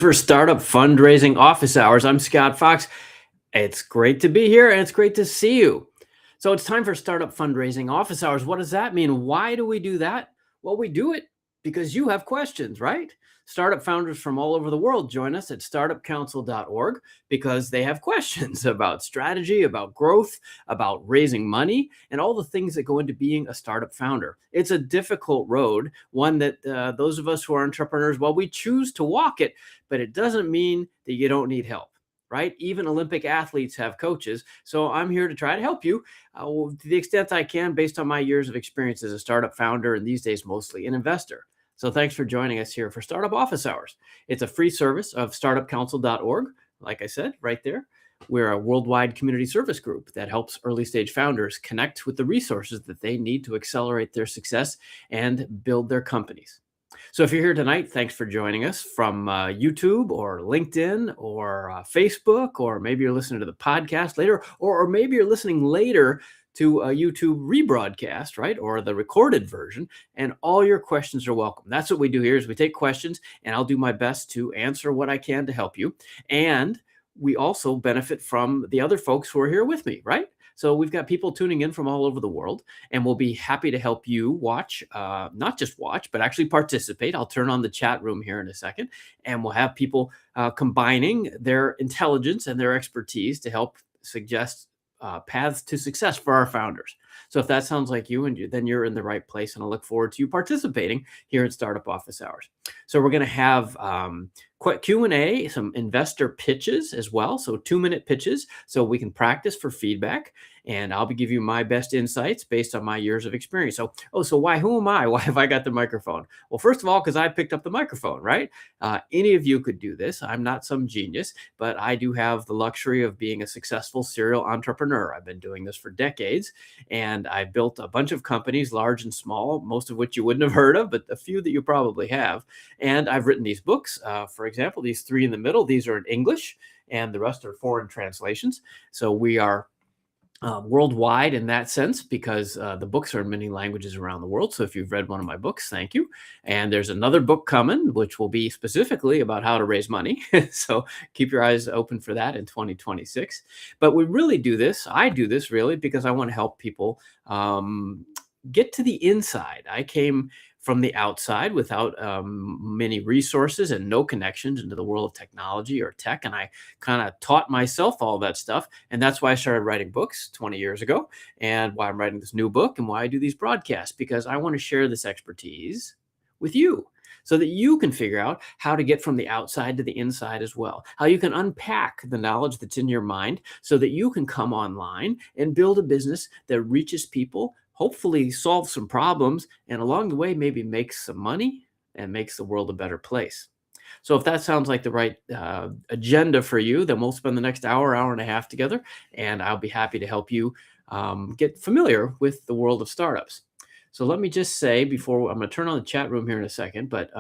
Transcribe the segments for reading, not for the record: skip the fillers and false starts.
For Startup Fundraising Office Hours. I'm Scott Fox. It's great to be here and it's great to see you. So it's time for Startup Fundraising Office Hours. What does that mean? Why do we do that? Well, we do it because you have questions, right? Startup founders from all over the world join us at startupcouncil.org because they have questions about strategy, about growth, about raising money, and all the things that go into being a startup founder. It's a difficult road, one that those of us who are entrepreneurs, well, we choose to walk it, but it doesn't mean that you don't need help. Right? Even Olympic athletes have coaches. So I'm here to try to help you to the extent I can based on my years of experience as a startup founder and these days mostly an investor. So thanks for joining us here for Startup Office Hours. It's a free service of startupcouncil.org. Like I said, right there. We're a worldwide community service group that helps early stage founders connect with the resources that they need to accelerate their success and build their companies. So if you're here tonight, thanks for joining us from YouTube or LinkedIn or Facebook, or maybe you're listening to the podcast later, or maybe you're listening later to a YouTube rebroadcast, right? Or the recorded version, and all your questions are welcome. That's what we do here is we take questions and I'll do my best to answer what I can to help you. And we also benefit from the other folks who are here with me, right? So we've got people tuning in from all over the world, and we'll be happy to help you watch, not just watch, but actually participate. I'll turn on the chat room here in a second, and we'll have people combining their intelligence and their expertise to help suggest paths to success for our founders. So if that sounds like you, then you're in the right place, and I look forward to you participating here at Startup Office Hours. So we're going to have quick Q&A, some investor pitches as well. So 2-minute pitches so we can practice for feedback. And I'll be giving you my best insights based on my years of experience. So who am I? Why have I got the microphone? Well, first of all, because I picked up the microphone, right? Any of you could do this. I'm not some genius, but I do have the luxury of being a successful serial entrepreneur. I've been doing this for decades, and I've built a bunch of companies, large and small, most of which you wouldn't have heard of, but a few that you probably have. And I've written these books. For example, these 3 in the middle, these are in English, and the rest are foreign translations. So we are worldwide in that sense because the books are in many languages around the world. So if you've read one of my books, thank you. And there's another book coming, which will be specifically about how to raise money. So keep your eyes open for that in 2026. But we really do this. I do this really because I want to help people get to the inside. I came from the outside without many resources and no connections into the world of technology or tech. And I kind of taught myself all that stuff. And that's why I started writing books 20 years ago, and why I'm writing this new book and why I do these broadcasts, because I want to share this expertise with you so that you can figure out how to get from the outside to the inside as well, how you can unpack the knowledge that's in your mind so that you can come online and build a business that reaches people, hopefully solve some problems, and along the way, maybe makes some money and makes the world a better place. So if that sounds like the right agenda for you, then we'll spend the next hour and a half together, and I'll be happy to help you get familiar with the world of startups. So let me just say before, I'm going to turn on the chat room here in a second, but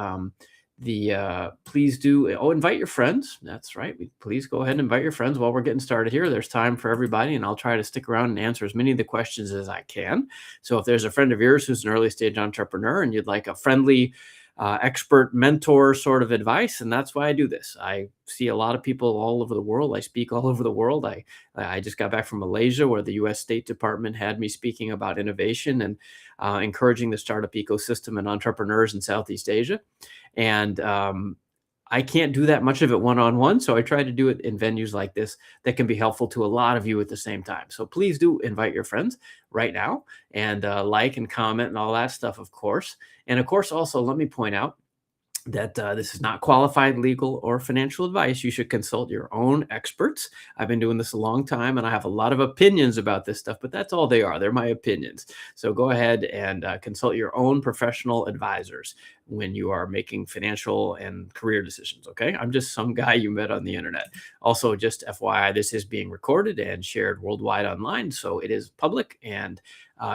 please do invite your friends. That's right. Please go ahead and invite your friends while we're getting started here. There's time for everybody, and I'll try to stick around and answer as many of the questions as I can. So if there's a friend of yours who's an early stage entrepreneur and you'd like a friendly expert mentor sort of advice, and that's why I do this. I see a lot of people all over the world. I speak all over the world. I just got back from Malaysia, where the U.S. State Department had me speaking about innovation and encouraging the startup ecosystem and entrepreneurs in Southeast Asia. And I can't do that much of it one-on-one, so I try to do it in venues like this that can be helpful to a lot of you at the same time. So please do invite your friends right now, and like and comment and all that stuff, of course. And of course, also let me point out that this is not qualified legal or financial advice. You should consult your own experts. I've been doing this a long time, and I have a lot of opinions about this stuff, but that's all they are. They're my opinions. So go ahead and consult your own professional advisors when you are making financial and career decisions, okay? I'm just some guy you met on the internet. Also, just FYI, this is being recorded and shared worldwide online, so it is public, and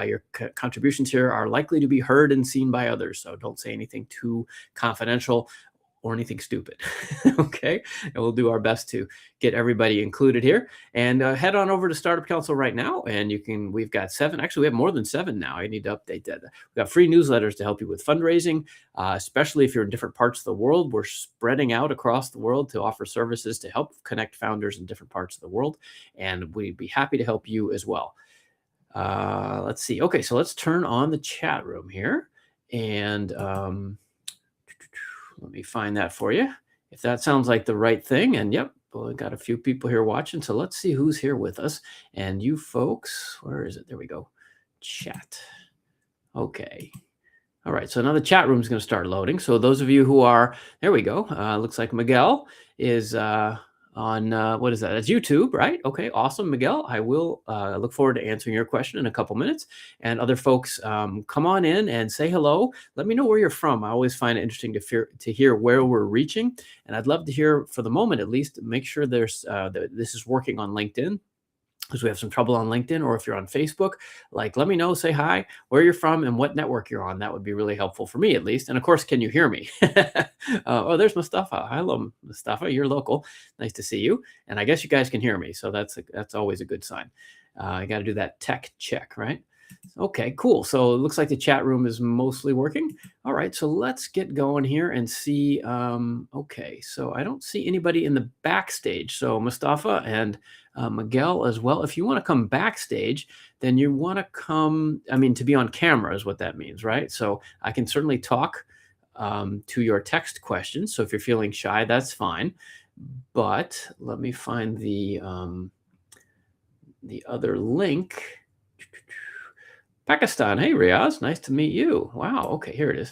your contributions here are likely to be heard and seen by others. So don't say anything too confidential or anything stupid. Okay. And we'll do our best to get everybody included here. And head on over to Startup Council right now. And we've got 7, actually, we have more than 7 now. I need to update that. We've got free newsletters to help you with fundraising, especially if you're in different parts of the world. We're spreading out across the world to offer services to help connect founders in different parts of the world. And we'd be happy to help you as well. Let's see. Okay, so let's turn on the chat room here. And let me find that for you. If that sounds like the right thing. And yep, well, I got a few people here watching. So let's see who's here with us. And you folks, where is it? There we go. Chat. Okay. All right. So now the chat room is going to start loading. So those of you who are, there we go. Looks like Miguel is on, what is that? That's YouTube, right? Okay, awesome, Miguel. I will look forward to answering your question in a couple minutes. And other folks, come on in and say hello. Let me know where you're from. I always find it interesting to hear where we're reaching. And I'd love to hear, for the moment at least, make sure this is working on LinkedIn, because we have some trouble on LinkedIn, or if you're on Facebook, like, let me know, say hi, where you're from and what network you're on. That would be really helpful for me, at least. And of course, can you hear me? Oh, there's Mustafa. Hello, Mustafa. You're local. Nice to see you. And I guess you guys can hear me. So that's always a good sign. I got to do that tech check, right? Okay, cool. So it looks like the chat room is mostly working. All right, so let's get going here and see. Okay, so I don't see anybody in the backstage. So Mustafa and Miguel as well. If you want to come backstage, then you want to come, I mean, to be on camera is what that means, right? So I can certainly talk to your text questions. So if you're feeling shy, that's fine. But let me find the other link. Pakistan. Hey, Riaz. Nice to meet you. Wow. Okay, here it is.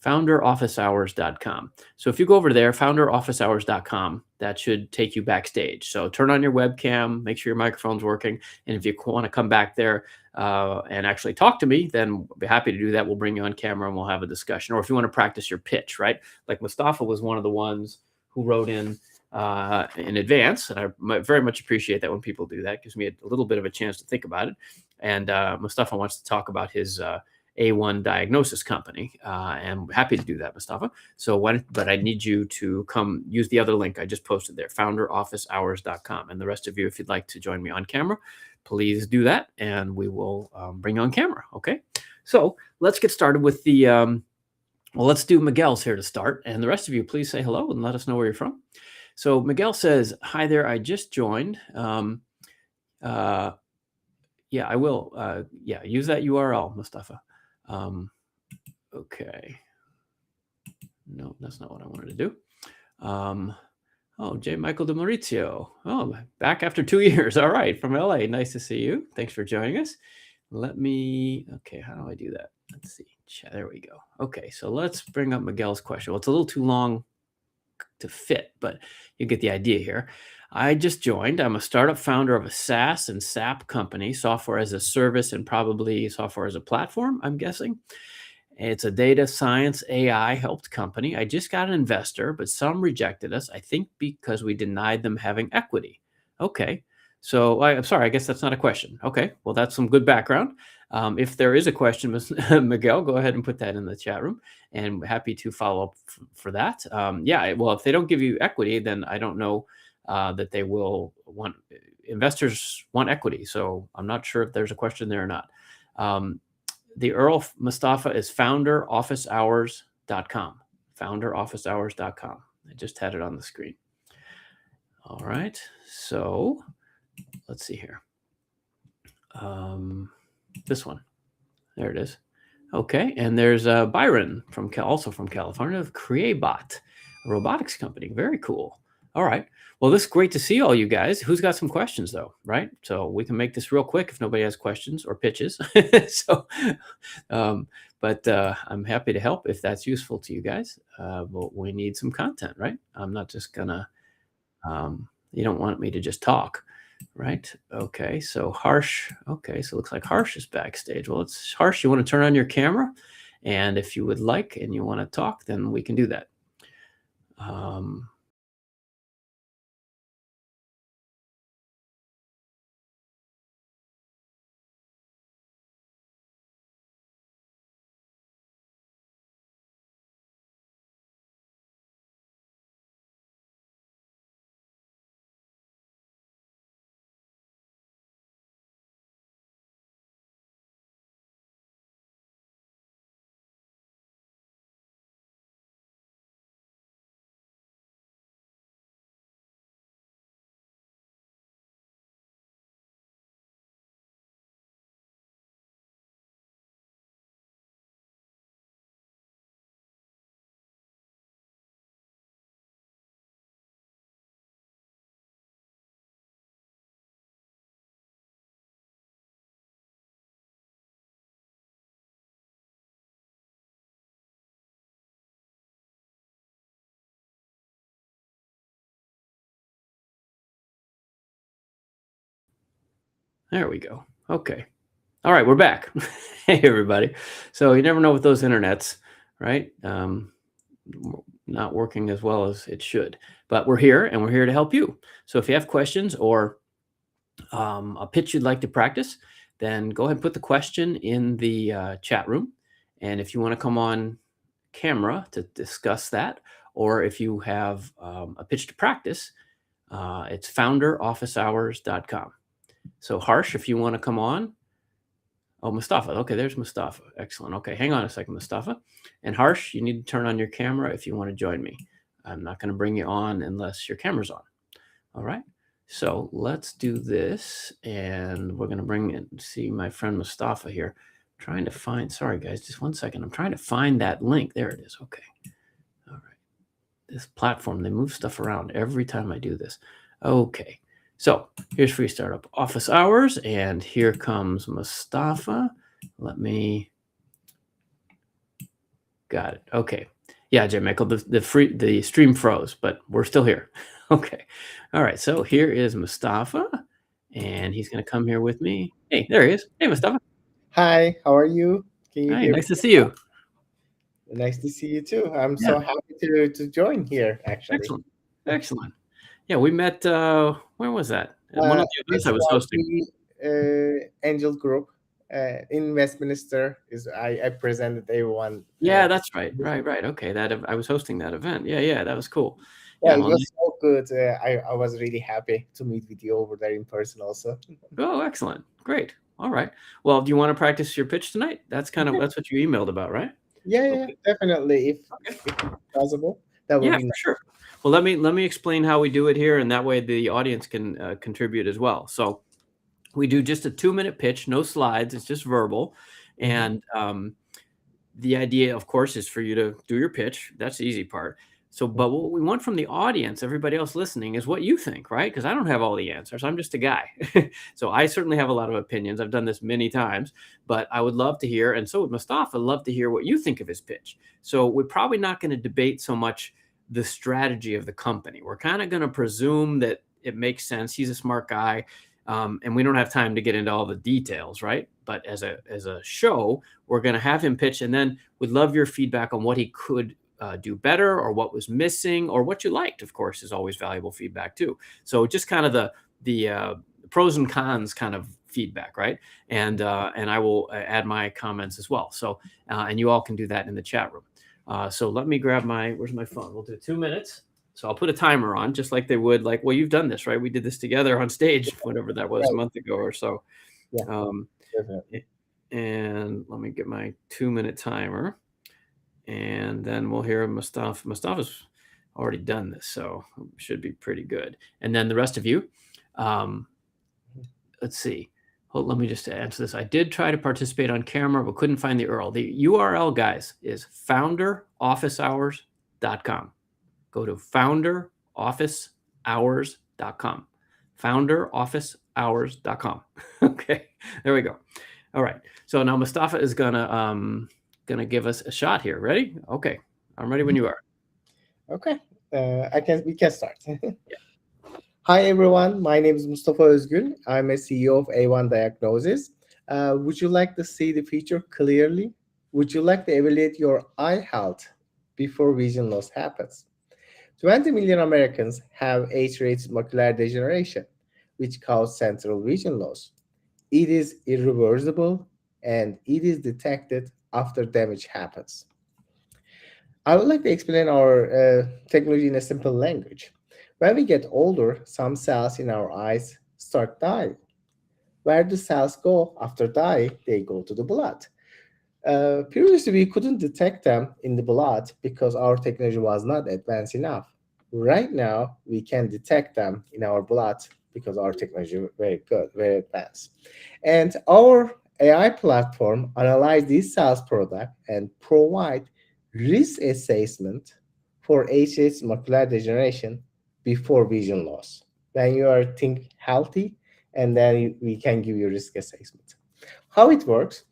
founderofficehours.com. So if you go over there, founderofficehours.com, that should take you backstage. So turn on your webcam, make sure your microphone's working. And if you want to come back there and actually talk to me, then we'll be happy to do that. We'll bring you on camera and we'll have a discussion. Or if you want to practice your pitch, right? Like Mustafa was one of the ones who wrote in advance. And I very much appreciate that when people do that. It gives me a little bit of a chance to think about it. And Mustafa wants to talk about his A1 diagnosis company. And I'm happy to do that, Mustafa. But I need you to come use the other link I just posted there, founderofficehours.com. And the rest of you, if you'd like to join me on camera, please do that. And we will bring you on camera. Okay. So let's get started with the, well, let's do Miguel's here to start. And the rest of you, please say hello and let us know where you're from. So Miguel says, hi there, I just joined. Yeah, I will. Yeah, use that URL, Mustafa. Okay. No, that's not what I wanted to do. Oh, J. Michael de Maurizio. Oh, back after 2 years. All right, from LA. Nice to see you. Thanks for joining us. Okay, how do I do that? Let's see. There we go. Okay, so let's bring up Miguel's question. Well, it's a little too long to fit, but you get the idea here. I just joined. I'm a startup founder of a SaaS and SAP company, software as a service and probably software as a platform, I'm guessing. It's a data science AI helped company. I just got an investor, but some rejected us, I think because we denied them having equity. Okay. So I'm sorry, I guess that's not a question. Okay. Well, that's some good background. If there is a question, Miguel, go ahead and put that in the chat room and happy to follow up for that. Yeah. Well, if they don't give you equity, then I don't know that they will want, investors want equity. So I'm not sure if there's a question there or not. The Earl Mustafa is founderofficehours.com. Founderofficehours.com. I just had it on the screen. All right. So let's see here. This one. There it is. Okay. And there's Byron also from California of Creabot, a robotics company. Very cool. All right. Well, this is great to see all you guys. Who's got some questions though, right? So we can make this real quick if nobody has questions or pitches. So, but I'm happy to help if that's useful to you guys. But we need some content, right? I'm not just gonna. You don't want me to just talk, right? Okay. So Harsh. Okay. So it looks like Harsh is backstage. Well, it's Harsh. You want to turn on your camera, and if you would like, and you want to talk, then we can do that. There we go. Okay. All right, we're back. Hey, everybody. So you never know with those internets, right? Not working as well as it should. But we're here, and we're here to help you. So if you have questions or a pitch you'd like to practice, then go ahead and put the question in the chat room. And if you want to come on camera to discuss that, or if you have a pitch to practice, it's founderofficehours.com. So Harsh, if you want to come on. Oh, Mustafa. Okay, there's Mustafa. Excellent. Okay, hang on a second, Mustafa. And Harsh, you need to turn on your camera if you want to join me. I'm not going to bring you on unless your camera's on. All right. So let's do this. And we're going to bring in, see my friend Mustafa here. Trying to find, sorry guys, just one second. I'm trying to find that link. There it is. Okay. All right. This platform, they move stuff around every time I do this. Okay. So here's free startup office hours, and here comes Mustafa. Got it. Okay. Yeah, Jay Michael, the stream froze, but we're still here. Okay. All right. So here is Mustafa, and he's going to come here with me. Hey, there he is. Hey, Mustafa. Hi, how are you? Can you Hi, hear nice me? to see you. Nice to see you too. I'm Yeah, so happy to join here, actually. excellent. Yeah, we met. Where was that? At one of the events I It's was about hosting. the Angel Group in Westminster. I presented everyone. Yeah, that's right. Right. Okay, I was hosting that event. Yeah, that was cool. Yeah, Yeah, it well, was so good. I was really happy to meet with you over there in person also. oh, excellent. Great. All right. Well, do you want to practice your pitch tonight? That's what you emailed about, right? Yeah, Okay. definitely. Okay. If it's possible, that would Yeah, be for nice. sure. Well, let me explain how we do it here, and that way the audience can contribute as well. So we do just a 2-minute pitch, no slides. It's just verbal, Mhm. and the idea, of course, is for you to do your pitch. That's the easy part. So, but what we want from the audience, everybody else listening, is what you think, right? Because I don't have all the answers. I'm just a guy. So I certainly have a lot of opinions. I've done this many times, but I would love to hear, and so would Mustafa, love to hear what you think of his pitch. So we're probably not going to debate so much the strategy of the company. We're kind of going to presume that it makes sense. He's a smart guy. And we don't have time to get into all the details, right? But as a show, we're going to have him pitch, and then we'd love your feedback on what he could do better, or what was missing, or what you liked. Of course, is always valuable feedback too. So just kind of the pros and cons kind of feedback, right? And I will add my comments as well. So and you all can do that in the chat room. So let me grab where's my phone? We'll do 2 minutes. So I'll put a timer on, just like they would, well, you've done this, right? We did this together on stage, whatever that was, a Right. month ago or so. Yeah, Um, definitely. and let me get my 2-minute timer, and then we'll hear Mustafa. Mustafa's already done this, so should be pretty good. And then the rest of you, let's see. Hold, let me just answer this. I did try to participate on camera, but couldn't find the URL. The URL, guys, is founderofficehours.com. Go to founderofficehours.com. Founderofficehours.com. Okay, there we go. All right. So now Mustafa is gonna give us a shot here. Ready? Okay. I'm ready when you are. Okay, we can start. Hi everyone, my name is Mustafa Özgül. I'm a CEO of A1 Diagnosis. Would you like to see the future clearly? Would you like to evaluate your eye health before vision loss happens? 20 million Americans have age-related macular degeneration, which causes central vision loss. It is irreversible and it is detected after damage happens. I would like to explain our technology in a simple language. When we get older, some cells in our eyes start dying. Where do cells go after dying? They go to the blood. Previously, we couldn't detect them in the blood because our technology was not advanced enough. Right now, we can detect them in our blood because our technology is very good, very advanced. And our AI platform analyze these cells product and provide risk assessment for HS macular degeneration before vision loss. Then you are think healthy, and then we can give you risk assessment. How it works?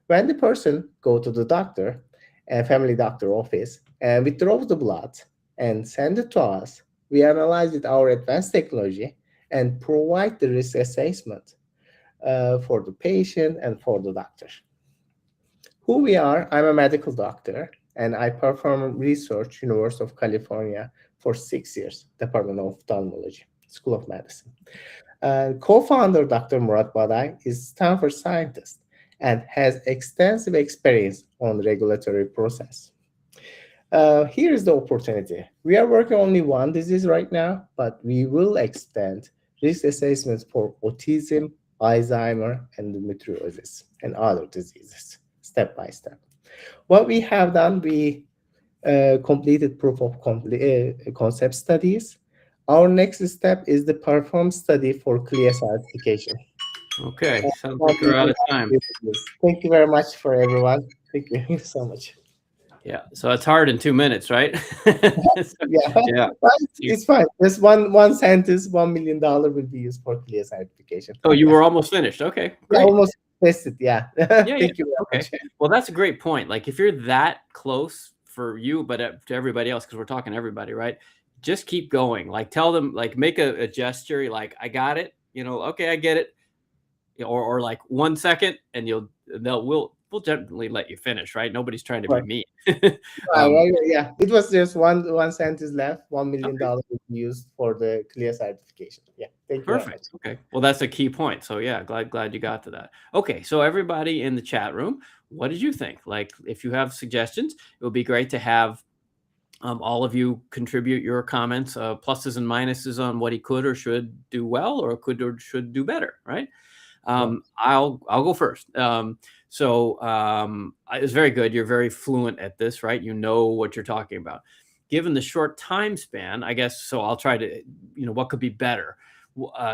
When the person go to the doctor, a family doctor office, and withdraw the blood and send it to us, we analyze with our advanced technology and provide the risk assessment. for the patient and for the doctor. Who we are, I'm a medical doctor, and I perform research, University of California, for 6 years, Department of Ophthalmology, School of Medicine. Co-founder Dr. Murad Badai is Stanford scientist and has extensive experience on regulatory process. Here is the opportunity. We are working only one disease right now, but we will extend risk assessments for autism, Alzheimer, endometriosis, and other diseases, step by step. What we have done, we completed proof of concept studies. Our next step is the perform study for CLIA certification. Okay, sounds like we're out of time. Thank you very much for everyone. Thank you so much. Yeah, so it's hard in 2 minutes, right? Yeah. It's fine. Just one sentence, $1 million will be used for CLIA certification. Oh, you were almost finished. Okay, great. Yeah, almost finished. Yeah. Thank you very much. Well, that's a great point. Like if you're that close for you, but to everybody else, because we're talking to everybody, right? Just keep going. Like tell them, like make a gesture, like I got it. Okay, I get it. Or like 1 second, and we'll gently let you finish, right? Nobody's trying to be mean. Yeah, it was just one sentence left. $1 million will be used for the CLIA certification. Yeah, thank you. Perfect. Okay, well, that's a key point. So yeah, glad you got to that. Okay, so everybody in the chat room, what did you think? Like, if you have suggestions, it would be great to have all of you contribute your comments, pluses and minuses on what he could or should do well, or could or should do better, right? I'll go first. So it's very good. You're very fluent at this, right? You know what you're talking about. Given the short time span, I guess, so I'll try to, what could be better?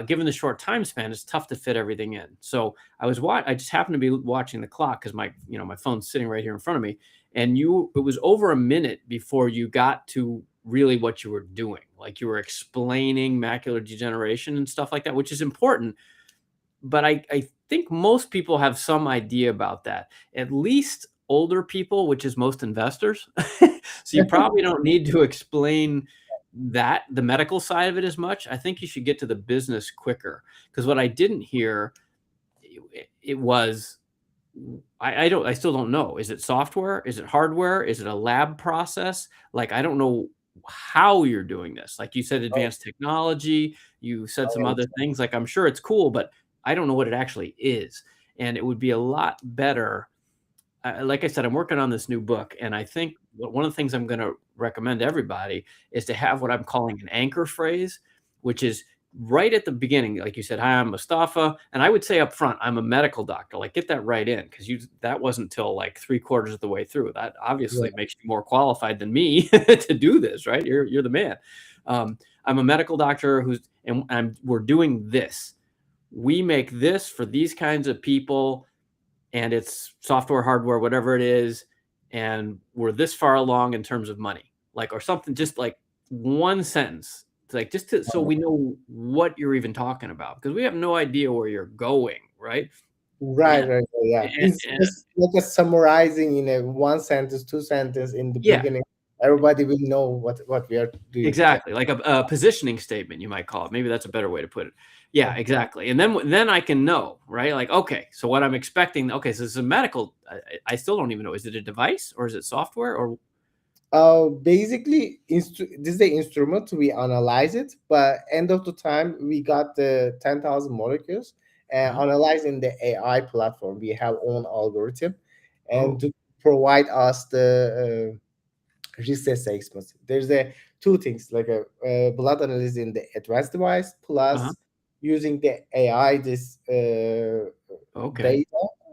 Given the short time span, it's tough to fit everything in. So I just happened to be watching the clock because my phone's sitting right here in front of me. And it was over a minute before you got to really what you were doing. Like you were explaining macular degeneration and stuff like that, which is important. But I think most people have some idea about that, at least older people, which is most investors. So you probably don't need to explain the medical side of it as much. I think you should get to the business quicker, because what I didn't hear, it was, I still don't know. Is it software? Is it hardware? Is it a lab process? Like, I don't know how you're doing this. Like you said, advanced technology, you said some other things. Like, I'm sure it's cool, but I don't know what it actually is. And it would be a lot better. Like I said, I'm working on this new book. And I think one of the things I'm going to recommend to everybody is to have what I'm calling an anchor phrase, which is right at the beginning. Like you said, hi, I'm Mustafa. And I would say up front, I'm a medical doctor. Like get that right in, because that wasn't till like 3/4 of the way through. That obviously makes you more qualified than me to do this, right? You're the man. I'm a medical doctor we're doing this. We make this for these kinds of people, and it's software, hardware, whatever it is, and we're this far along in terms of money, like, or something, just like one sentence, like so we know what you're even talking about, because we have no idea where you're going, right? Right. Yeah. It's just like a summarizing in a 1 sentence, 2 sentences in the beginning. Everybody will know what we are doing. Exactly, like a positioning statement, you might call it. Maybe that's a better way to put it. Yeah, exactly. And then I can know, right? Like, okay, so what I'm expecting. Okay, so this is a medical. I still don't even know. Is it a device or is it software or? Basically, this is the instrument. We analyze it, but end of the time, we got the 10,000 molecules and analyzing the AI platform. We have own algorithm, and to provide us the risk assessments. There's two things, like a blood analysis in the advanced device, plus using the AI data,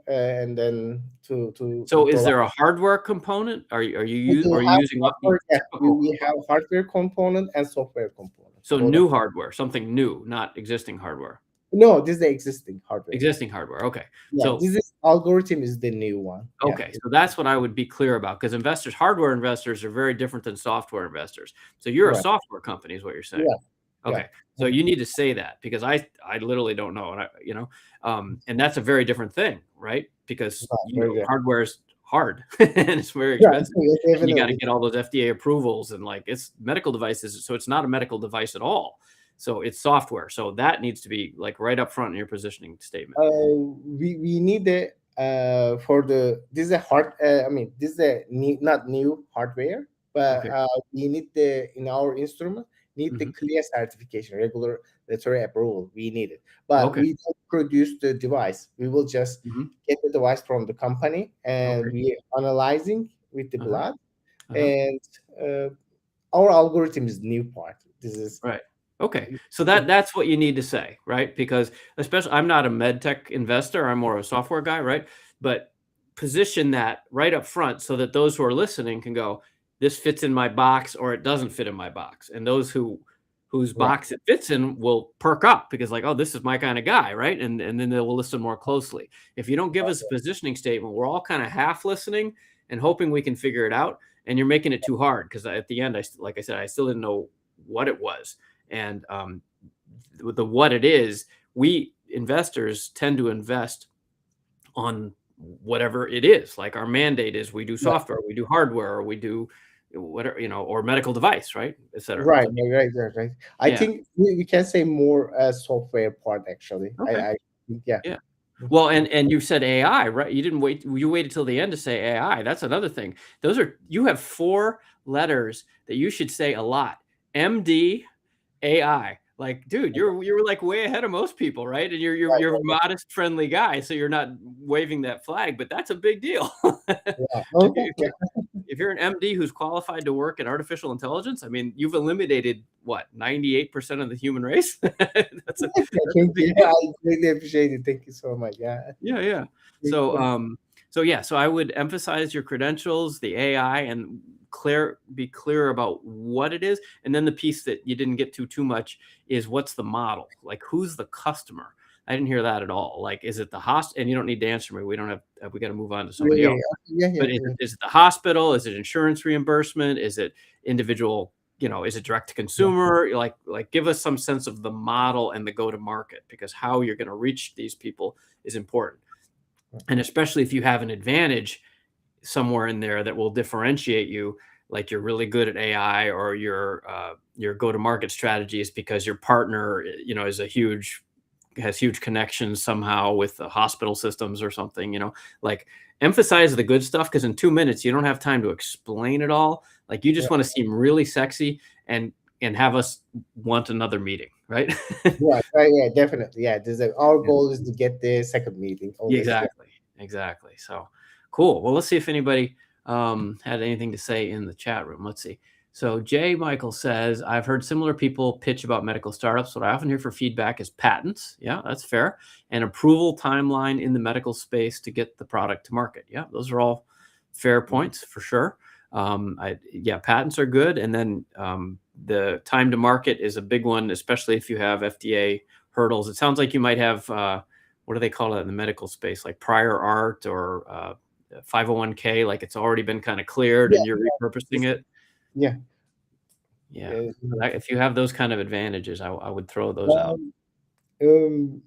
and then to. So, is there a hardware component? Are you using? Hardware, we have hardware component and software component. So new hardware, something new, not existing hardware. No, this is the existing hardware. Existing hardware. Okay. Yeah, so this algorithm is the new one. Okay. So that's what I would be clear about, because hardware investors are very different than software investors. So you're a software company is what you're saying. Yeah. Okay. So you need to say that, because I literally don't know. And and that's a very different thing, right? Because hardware is hard and it's very expensive. And you got to get all those FDA approvals, and like, it's medical devices. So it's not a medical device at all. So it's software. So that needs to be like right up front in your positioning statement. We need the for the this is a this is a not new hardware, but Okay. we need the in our instrument need the Mhm. clear certification, regulatory approval. We need it, but Okay. we don't produce the device. We will just Mhm. get the device from the company, and Okay. we analyzing with the Uh-huh. blood, Uh-huh. and uh, our algorithm is new part. This is Right. Okay. So that's what you need to say, right? Because especially I'm not a med tech investor, I'm more of a software guy, right? But position that right up front so that those who are listening can go, this fits in my box or it doesn't fit in my box. And those whose right. box it fits in will perk up because like, oh, this is my kind of guy, right? And then they will listen more closely. If you don't give us a positioning statement, we're all kind of half listening and hoping we can figure it out. And you're making it too hard because at the end, like I said, I still didn't know what it was. And the what it is, we investors tend to invest on whatever it is. Like our mandate is we do Yeah. software, we do hardware, or we do whatever, or medical device, right? Et cetera. Right, So, right. I yeah. think we can say more software part actually. Okay. I think, yeah. Yeah. Well, and you said AI, right? You didn't wait. You waited till the end to say AI. That's another thing. You have 4 letters that you should say a lot. MD, AI. Like, dude, you're like way ahead of most people, right? And Right, you're a right, modest, friendly guy, so you're not waving that flag, but that's a big deal. yeah. If Okay, you yeah, if you're an MD who's qualified to work in artificial intelligence, I mean, you've eliminated what, 98% of the human race? That's a yeah, that's a thank big you. deal. I really appreciate it. Thank you so much. Yeah. Yeah, yeah. Thank So, you. so I would emphasize your credentials, the AI, and be clear about what it is. And then the piece that you didn't get to too much is what's the model? Like, who's the customer? I didn't hear that at all. Like, is it the hospital? And you don't need to answer me. We don't have. We got to move on to Yeah, somebody yeah, else. yeah, yeah, But is yeah. it, is it the hospital? Is it insurance reimbursement? Is it individual? Is it direct to Yeah. consumer? Like, give us some sense of the model and the go to market because how you're going to reach these people is important. And especially if you have an advantage somewhere in there that will differentiate you, like you're really good at AI or your go-to-market strategy is because your partner, is has huge connections somehow with the hospital systems or something, like emphasize the good stuff because in 2 minutes you don't have time to explain it all. Like you just Yeah. want to seem really sexy and have us want another meeting, right? Right, right, yeah, definitely. Yeah, our Yeah. goal is to get the second meeting always. Yeah. Exactly. Exactly. So cool. Well, let's see if anybody had anything to say in the chat room. Let's see. So Jay Michael says, I've heard similar people pitch about medical startups. What I often hear for feedback is patents. Yeah, that's fair. And approval timeline in the medical space to get the product to market. Yeah, those are all fair points for sure. Patents are good. And then the time to market is a big one, especially if you have FDA hurdles. It sounds like you might have what do they call it in the medical space, like prior art or 501k, like it's already been kind of cleared Yeah, and you're repurposing it. yeah. Yeah. Yeah. If you have those kind of advantages, I would throw those out. Um,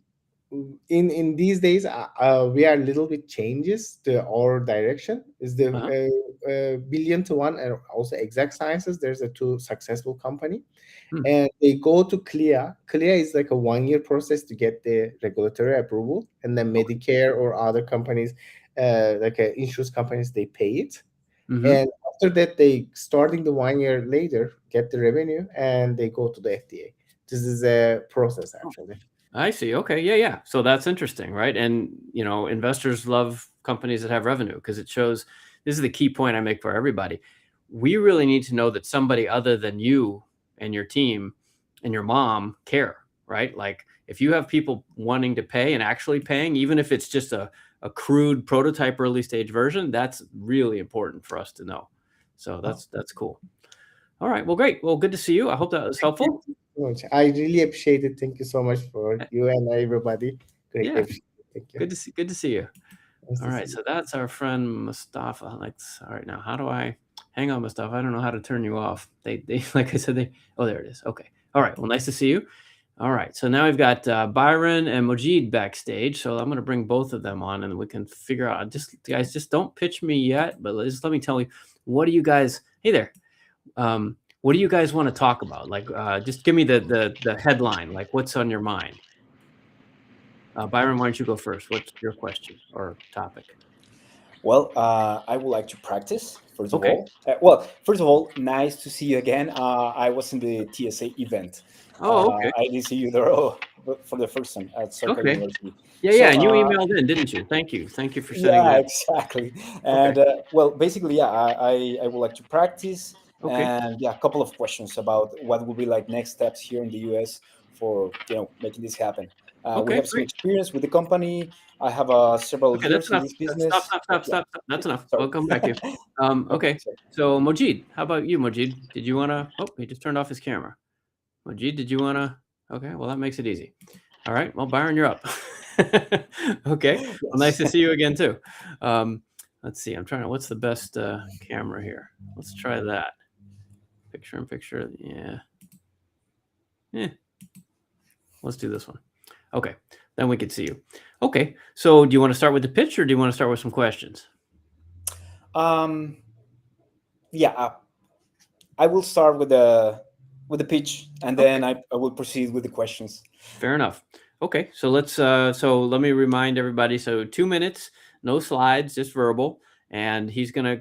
um, in these days, we are a little bit changes to our direction. Is the Uh-huh. Billion to One and also Exact Sciences. There's a two successful company, Hmm. and they go to CLIA. CLIA is like a 1 year process to get the regulatory approval, and then Okay. Medicare or other companies, insurance companies, they pay it. Hmm. And after that, they starting the 1 year later get the revenue, and they go to the FDA. This is a process actually. I see. Okay. Yeah. Yeah. So that's interesting, right? And, investors love companies that have revenue because it shows this is the key point I make for everybody. We really need to know that somebody other than you and your team and your mom care, right? Like if you have people wanting to pay and actually paying, even if it's just a crude prototype early stage version, that's really important for us to know. So that's cool. All right. Well, great. Well, good to see you. I hope that was Thank you helpful. so much. I really appreciate it. Thank you so much for you and everybody. Greatly Yeah. appreciate it. Thank you. Good to see you. Nice All to see right, you. so that's our friend Mustafa. All right, now how do I hang on, Mustafa? I don't know how to turn you off. They like I said, oh, there it is. Okay. All right. Well, nice to see you. All right. So now we've got Byron and Mojid backstage. So I'm going to bring both of them on and we can figure out guys, just don't pitch me yet, but just let me tell you, what do you guys, hey there. What do you guys want to talk about? Like, just give me the headline. Like, what's on your mind? Byron, why don't you go first? What's your question or topic? Well, I would like to practice, first of Okay. all. First of all, nice to see you again. I was in the TSA event. Oh, okay. I did see you there for the first time at Soka Okay. University. Yeah, So, yeah. And you emailed in, didn't you? Thank you. Thank you for setting yeah, that. exactly. Okay. And basically, yeah, I would like to practice, Okay. and yeah, a couple of questions about what would be like next steps here in the US for making this happen. We Okay. have some Great. experience with the company. I have several Okay, that's years in enough. this Stop, business. stop, But stop, yeah, stop, stop. That's enough. sorry. We'll come back to you. Okay, Okay. sorry. So Mojid, how about you, Mojid? Did you want to? Oh, he just turned off his camera. Mojid, did you want to? Okay. Well, that makes it easy. All right. Well, Byron, you're up. Okay. Well, nice to Yes. see you again too. Let's see. I'm trying to. What's the best camera here? Let's try that. Picture in picture. Yeah. Yeah. Let's do this one. Okay. Then we can see you. Okay. So do you want to start with the pitch or do you want to start with some questions? Yeah, I will start with the pitch, and then I will proceed with the questions. Fair enough. Okay, so let me remind everybody. So 2 minutes, no slides, just verbal, and he's going to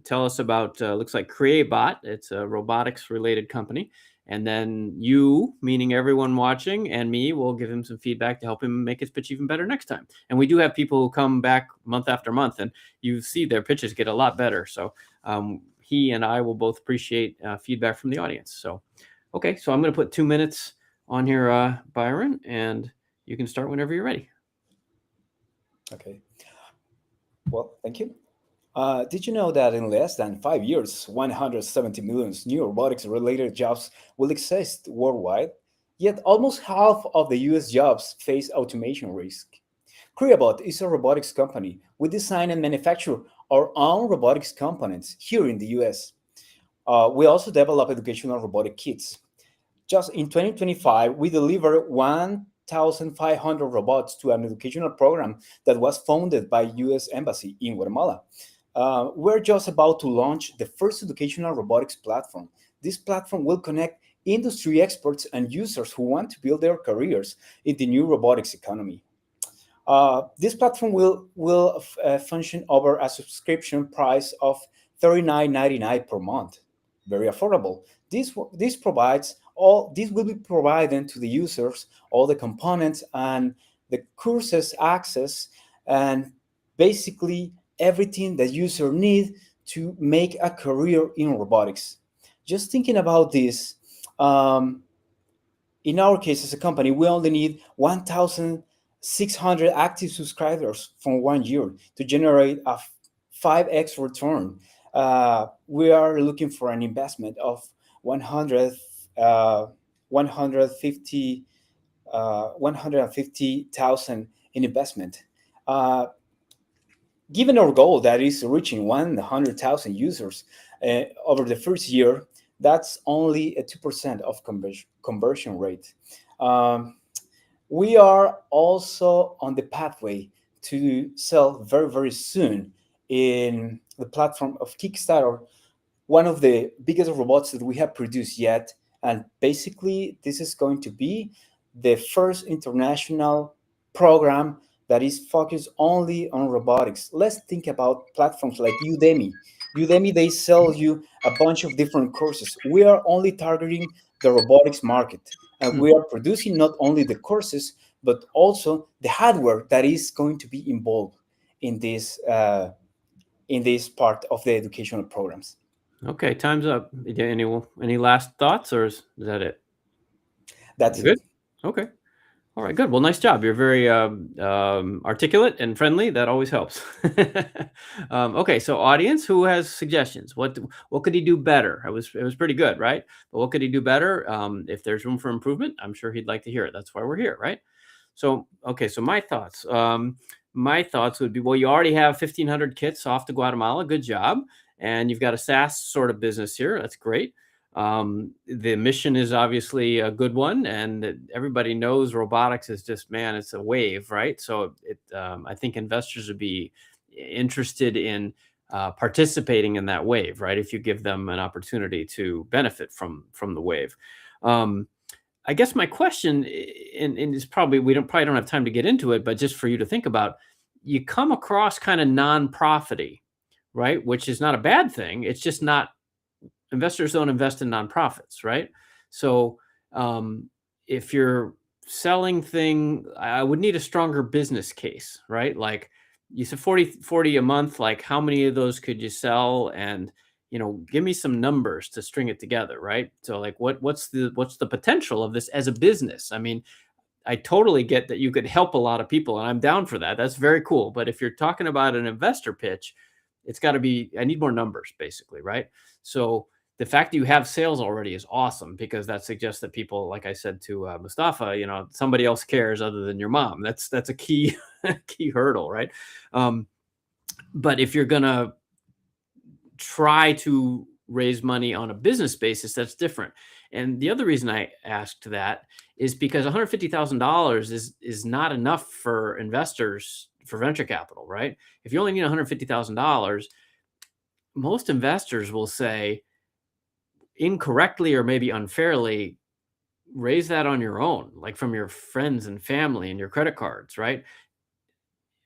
tell us about looks like CreateBot. It's a robotics related company, and then you, meaning everyone watching, and me will give him some feedback to help him make his pitch even better next time. And we do have people who come back month after month, and you see their pitches get a lot better. So he and I will both appreciate feedback from the audience. So, okay, so I'm going to put 2 minutes on here, Byron, and you can start whenever you're ready. Okay. Well, thank you. Did you know that in less than 5 years, 170 million new robotics-related jobs will exist worldwide? Yet almost half of the US jobs face automation risk. CreateBot is a robotics company. We design and manufacture our own robotics components here in the US. We also develop educational robotic kits. Just in 2025, we delivered 1,500 robots to an educational program that was funded by US Embassy in Guatemala. We're just about to launch the first educational robotics platform. This platform will connect industry experts and users who want to build their careers in the new robotics economy. This platform will function over a subscription price of $39.99 per month. Very affordable. This will be provided to the users all the components and the courses access and basically everything that user need to make a career in robotics. Just thinking about this, in our case as a company, we only need 1,600 active subscribers from 1 year to generate a 5x return. We are looking for an investment of 150,000 in investment. Given our goal that is reaching 100,000 users over the first year, that's only a 2% of conversion rate. We are also on the pathway to sell very, very soon in the platform of Kickstarter, one of the biggest robots that we have produced yet. And basically, this is going to be the first international program that is focused only on robotics. Let's think about platforms like Udemy. Udemy, they sell you a bunch of different courses. We are only targeting the robotics market. And we are producing not only the courses, but also the hardware that is going to be involved in this part of the educational programs. Okay, time's up. Any last thoughts, or is that it? That's good. it. Okay. All right, good. Well, nice job. You're very articulate and friendly. That always helps. Okay, so audience, who has suggestions? What could he do better? It was pretty good, right? But what could he do better? If there's room for improvement, I'm sure he'd like to hear it. That's why we're here, right? So, okay, so my thoughts. My thoughts would be, well, you already have 1,500 kits off to Guatemala. Good job. And you've got a SaaS sort of business here. That's great. The mission is obviously a good one, and everybody knows robotics is just, man, it's a wave, right? So I think investors would be interested in participating in that wave, right? If you give them an opportunity to benefit from the wave. I guess my question, and is probably probably don't have time to get into it, but just for you to think about, you come across kind of non-profity, right? Which is not a bad thing. It's just not, investors don't invest in nonprofits, right? So if you're selling I would need a stronger business case, right? Like you said, 40 a month, like how many of those could you sell? And, give me some numbers to string it together, right? So like what's the potential of this as a business? I mean, I totally get that you could help a lot of people, and I'm down for that. That's very cool. But if you're talking about an investor pitch, it's got to be, I need more numbers, basically, right? So the fact that you have sales already is awesome, because that suggests that people, like I said to Mustafa, somebody else cares other than your mom. That's a key key hurdle, right? But if you're gonna try to raise money on a business basis, that's different. And the other reason I asked that is because $150,000 is not enough for investors for venture capital, right? If you only need $150,000, most investors will say, incorrectly or maybe unfairly, raise that on your own, like from your friends and family and your credit cards, right?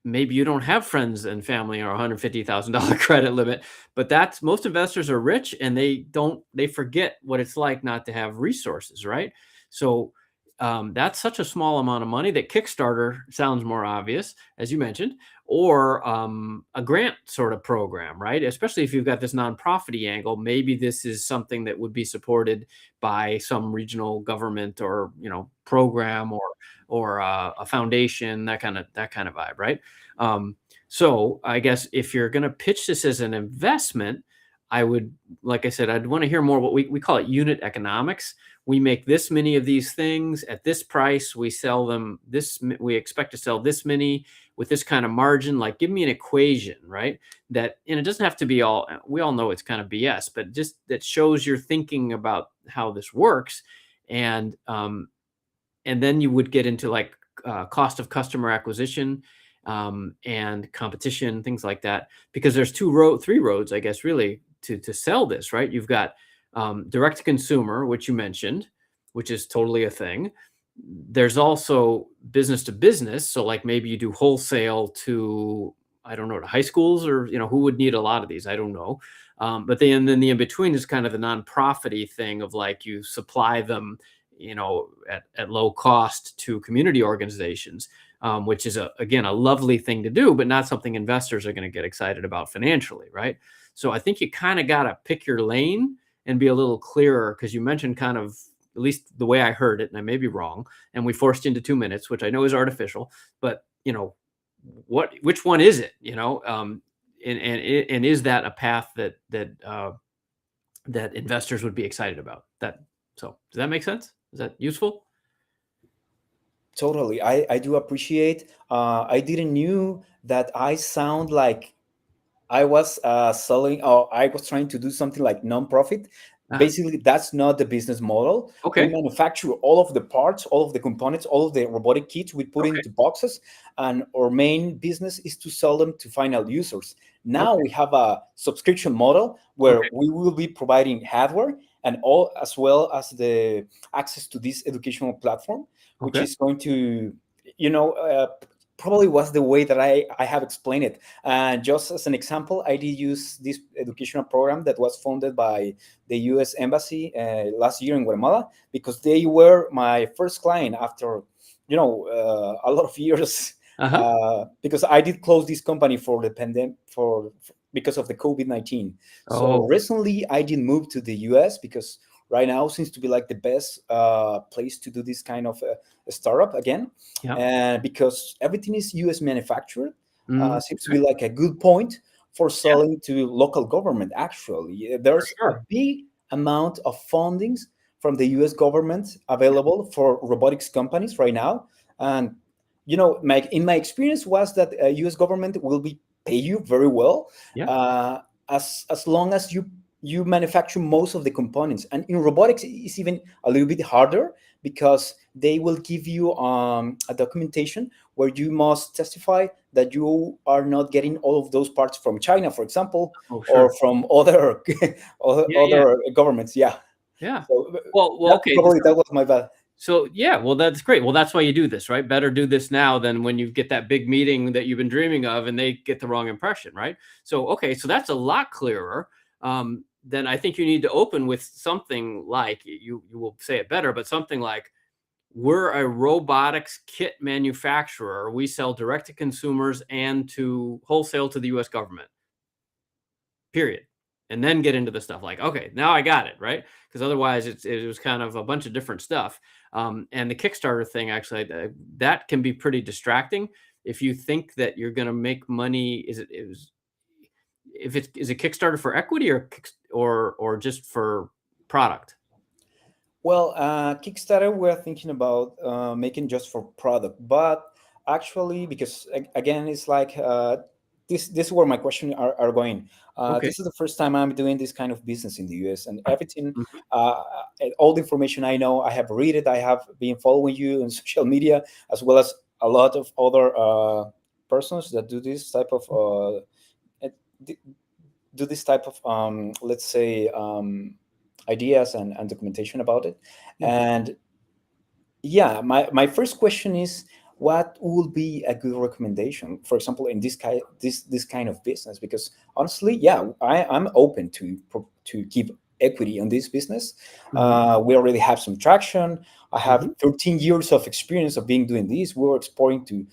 Maybe you don't have friends and family or $150,000 credit limit, but most investors are rich, and they forget what it's like not to have resources, right? So that's such a small amount of money that Kickstarter sounds more obvious, as you mentioned, or a grant sort of program, right? Especially if you've got this nonprofit angle, maybe this is something that would be supported by some regional government or program or a foundation, that kind of vibe, right? So I guess if you're going to pitch this as an investment, I would, like I said, I'd want to hear more what we call it unit economics. We make this many of these things at this price. We sell them this. We expect to sell this many with this kind of margin. Like, give me an equation, right? And it doesn't have to be all. We all know it's kind of BS, but just that shows you're thinking about how this works, and then you would get into like cost of customer acquisition and competition, things like that, because there's three roads, I guess, really to sell this, right? You've got direct to consumer, which you mentioned, which is totally a thing. There's also business to business. So like maybe you do wholesale to, I don't know, to high schools, or, who would need a lot of these? I don't know. But then the in between is kind of the nonprofit thing of like you supply them, at low cost to community organizations, which is again, a lovely thing to do, but not something investors are going to get excited about financially, right? So I think you kind of got to pick your lane and be a little clearer, because you mentioned kind of, at least the way I heard it, and I may be wrong, and we forced you into 2 minutes, which I know is artificial, but which one is it? And is that a path that investors would be excited about? So does that make sense? Is that useful? Totally. I do appreciate. I didn't knew that I sound like I was selling, or I was trying to do something like non-profit. Basically, that's not the business model. Okay. We manufacture all of the parts, all of the components, all of the robotic kits. We put into boxes, and our main business is to sell them to final users. Now we have a subscription model where we will be providing hardware and all, as well as the access to this educational platform, which is going to, probably was the way that I have explained it. And just as an example, I did use this educational program that was funded by the U.S. Embassy last year in Guatemala, because they were my first client after, a lot of years. Because I did close this company for the pandemic, because of the COVID-19. So recently I did move to the U.S. because right now seems to be like the best place to do this kind of startup again. And because everything is U.S. manufactured, seems to be like a good point for selling to local government. Actually, there's a big amount of fundings from the U.S. government available for robotics companies right now. And, in my experience was that U.S. government will pay you very well as long as you manufacture most of the components. And in robotics, it's even a little bit harder because they will give you a documentation where you must testify that you are not getting all of those parts from China, for example, Oh, or sure. from other Yeah. other governments. Yeah. Yeah. So Well, okay. that was my bad. So yeah, well, that's great. Well, that's why you do this, right? Better do this now than when you get that big meeting that you've been dreaming of and they get the wrong impression, right? So okay, so that's a lot clearer. Then I think you need to open with something like you will say it better, but something like, we're a robotics kit manufacturer. We sell direct to consumers and to wholesale to the US government. Period. And then get into the stuff like, okay, now I got it, right? Because otherwise it was kind of a bunch of different stuff. And the Kickstarter thing, actually, that can be pretty distracting. If you think that you're going to make money, is it Kickstarter for equity or just for product? Well, Kickstarter, we're thinking about making just for product, but actually, because again, it's like this is where my questions are going. Okay. This is the first time I'm doing this kind of business in the US, and everything, Mhm. all the information I know, I have read it. I have been following you on social media, as well as a lot of other persons that do this type of uh, do this type of let's say ideas and documentation about it. Yeah. And yeah, my first question is, what would be a good recommendation, for example, in this kind of business? Because honestly, yeah, I'm open to keep equity on this business. We already have some traction. I have Mhm. 13 years of experience of being doing this. We were exporting to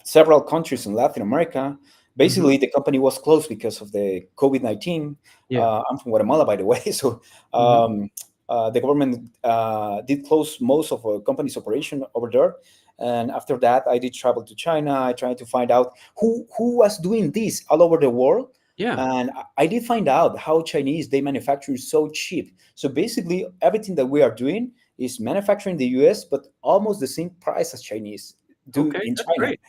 several countries in Latin America. Basically, the company was closed because of the COVID-19. Yeah. I'm from Guatemala, by the way, so Mhm. the government did close most of the company's operation over there. And after that, I did travel to China. I tried to find out who was doing this all over the world. Yeah. And I did find out how Chinese, they manufacture so cheap. So basically, everything that we are doing is manufactured in the US, but almost the same price as Chinese do Okay. in That's China. great.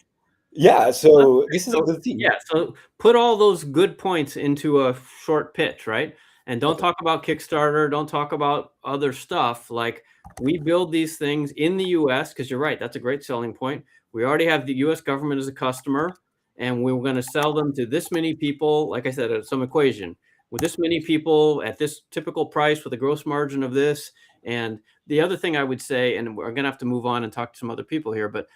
Yeah, Well, that's so great. this is a So good thing. yeah, so put all those good points into a short pitch, right? And don't Okay. talk about Kickstarter, don't talk about other stuff. Like, we build these things in the US, because you're right, that's a great selling point. We already have the US government as a customer, and we're going to sell them to this many people. Like I said, some equation with this many people at this typical price with a gross margin of this. And the other thing I would say, and we're going to have to move on and talk to some other people here, but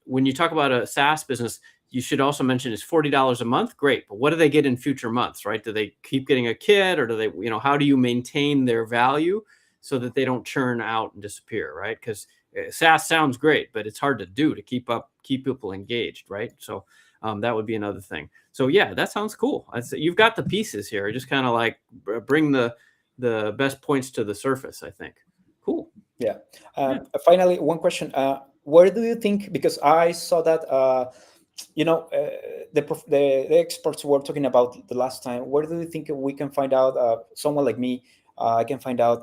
when you talk about a SaaS business, you should also mention, is $40 a month. Great. But what do they get in future months, right? Do they keep getting a kit, or do they, how do you maintain their value so that they don't churn out and disappear, right? Because SaaS sounds great, but it's hard to do to keep people engaged, right? So that would be another thing. So yeah, that sounds cool. You've got the pieces here. Just kind of like bring the best points to the surface, I think. Cool. Yeah. Yeah. Finally, one question. Where do you think, because I saw that, the experts were talking about the last time, where do you think we can find out, someone like me, I can find out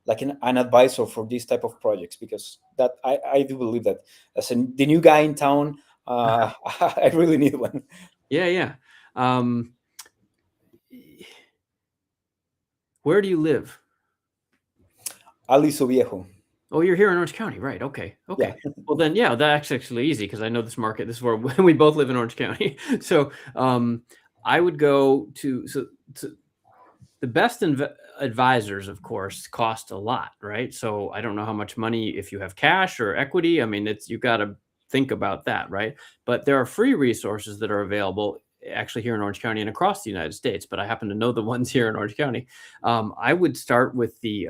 like an advisor for these type of projects? Because that I do believe that as the new guy in town, I really need one. Yeah, yeah. Where do you live? Aliso Viejo. Oh, you're here in Orange County, right? Okay, okay. Yeah. Well, then, yeah, that's actually easy because I know this market. This is where we both live in Orange County. So, I would go to the best advisors, of course, cost a lot, right? So I don't know how much money, if you have cash or equity. I mean, you got to think about that, right? But there are free resources that are available actually here in Orange County and across the United States. But I happen to know the ones here in Orange County. I would start with the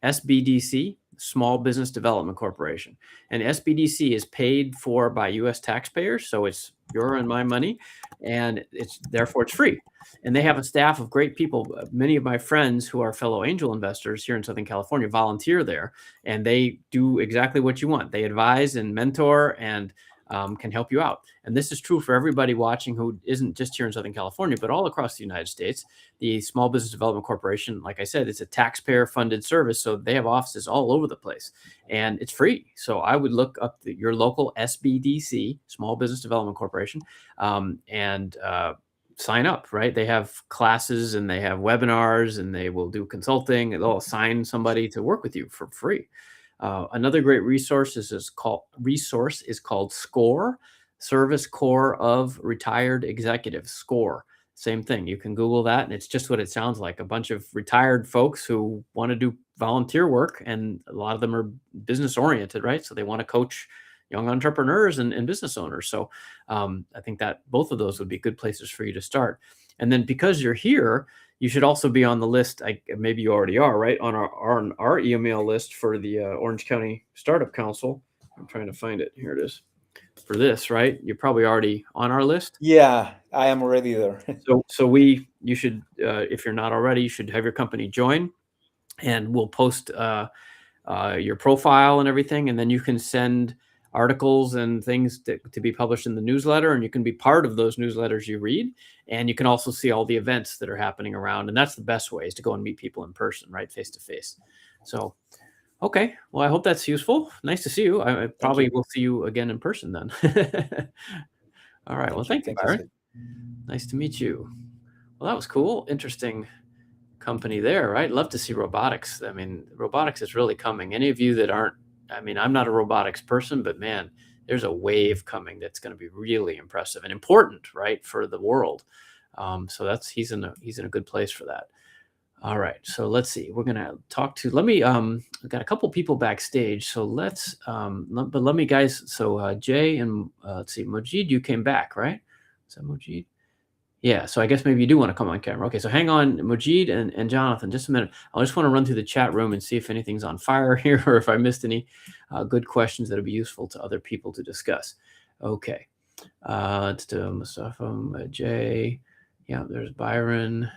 SBDC, Small Business Development Corporation. And SBDC is paid for by US taxpayers, so it's your and my money, and therefore it's free. And they have a staff of great people. Many of my friends who are fellow angel investors here in Southern California volunteer there, and they do exactly what you want. They advise and mentor and can help you out. And this is true for everybody watching who isn't just here in Southern California, but all across the United States. The Small Business Development Corporation, like I said, it's a taxpayer funded service. So they have offices all over the place and it's free. So I would look up your local SBDC, Small Business Development Corporation, and sign up, right? They have classes and they have webinars and they will do consulting and they'll assign somebody to work with you for free. Another great resource is called SCORE, Service Corps of Retired Executives. SCORE. Same thing. You can Google that, and it's just what it sounds like. A bunch of retired folks who want to do volunteer work, and a lot of them are business oriented, right? So they want to coach young entrepreneurs and business owners. So I think that both of those would be good places for you to start. And then because you're here, you should also be on the list. Maybe you already are, right? On our email list for the Orange County Startup Council. I'm trying to find it. Here it is. For this, right? You're probably already on our list. Yeah, I am already there. So you should, if you're not already, you should have your company join, and we'll post your profile and everything, and then you can send articles and things to be published in the newsletter, and you can be part of those newsletters you read, and you can also see all the events that are happening around, and that's the best way, is to go and meet people in person, right, face to face. So okay, well, I hope that's useful. Nice to see you. I probably will see you again in person then. All right, well, thank you, Byron. Nice to meet you. Well, that was cool. Interesting company there, right? Love to see robotics. I mean, robotics is really coming. Any of you that aren't, I mean, I'm not a robotics person, but man, there's a wave coming that's going to be really impressive and important, right, for the world. So he's in a good place for that. All right, so let's see. We're gonna talk to. Let me. I've got a couple people backstage, so let's. But let me, guys. So Jay and let's see, Mojid, you came back, right? Is that Mojid? Yeah. So I guess maybe you do want to come on camera. Okay. So hang on, Mojid and Jonathan, just a minute. I just want to run through the chat room and see if anything's on fire here, or if I missed any good questions that'll be useful to other people to discuss. Okay. It's to Mustafa, Jay. Yeah. There's Byron.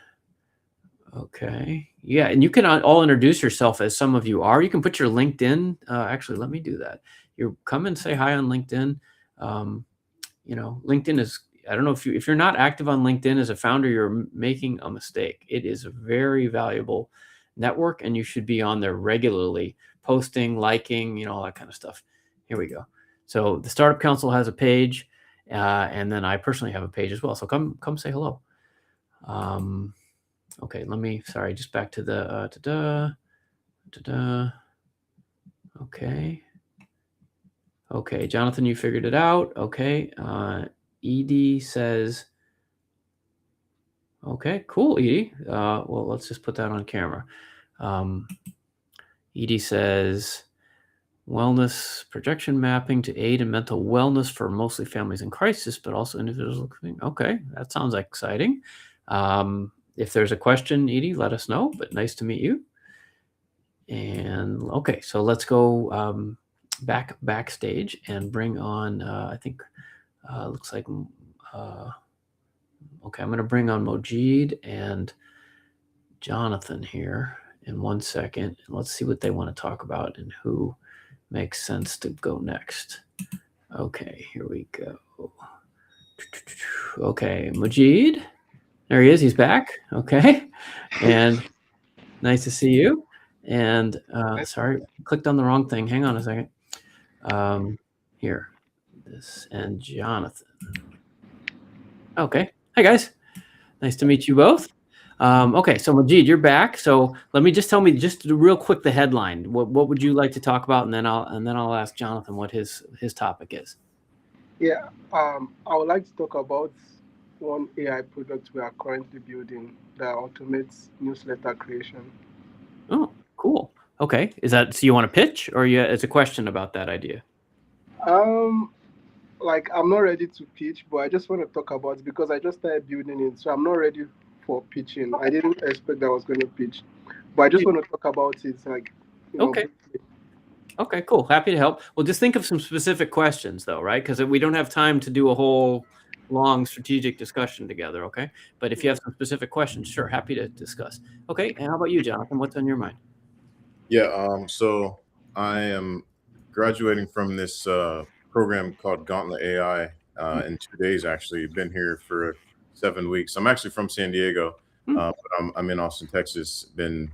Okay. Yeah. And you can all introduce yourself as some of you are. You can put your LinkedIn. Actually, let me do that. You come and say hi on LinkedIn. LinkedIn is, I don't know if you're not active on LinkedIn as a founder, you're making a mistake. It is a very valuable network, and you should be on there regularly, posting, liking, all that kind of stuff. Here we go. So the Startup Council has a page, and then I personally have a page as well. So come say hello. Okay, sorry, just back to the, Okay, Jonathan, you figured it out. Okay, Edie says, okay, cool, Edie. Well, let's just put that on camera. Edie says, wellness projection mapping to aid in mental wellness for mostly families in crisis, but also individuals. Okay, that sounds exciting. If there's a question, Edie, let us know, but nice to meet you. And okay, so let's go backstage and bring on, I think, looks like, okay, I'm going to bring on Mojid and Jonathan here in 1 second. Let's see what they want to talk about and who makes sense to go next. Okay, here we go. Okay, Mojid. There he is. He's back. Okay. And nice to see you. And sorry, clicked on the wrong thing. Hang on a second. Here. This and Jonathan. Okay. Hi, guys. Nice to meet you both. Okay. So, Mojid, you're back. So let me tell me real quick the headline. What would you like to talk about? And then I'll ask Jonathan what his topic is. Yeah. I would like to talk about one AI product we are currently building that automates newsletter creation. Oh, cool. Okay. Is that, so you want to pitch, or it's a question about that idea? I'm not ready to pitch, but I just want to talk about it because I just started building it. So I'm not ready for pitching. I didn't expect that I was going to pitch, but I just want to talk about it. Okay. Okay, cool. Happy to help. Well, just think of some specific questions though, right? Because we don't have time to do a whole long strategic discussion together, okay? But if you have some specific questions, sure, happy to discuss. Okay, and how about you, Jonathan? What's on your mind? Yeah, so I am graduating from this program called Gauntlet AI in 2 days, actually. Been here for 7 weeks. I'm actually from San Diego, but I'm in Austin, Texas. Been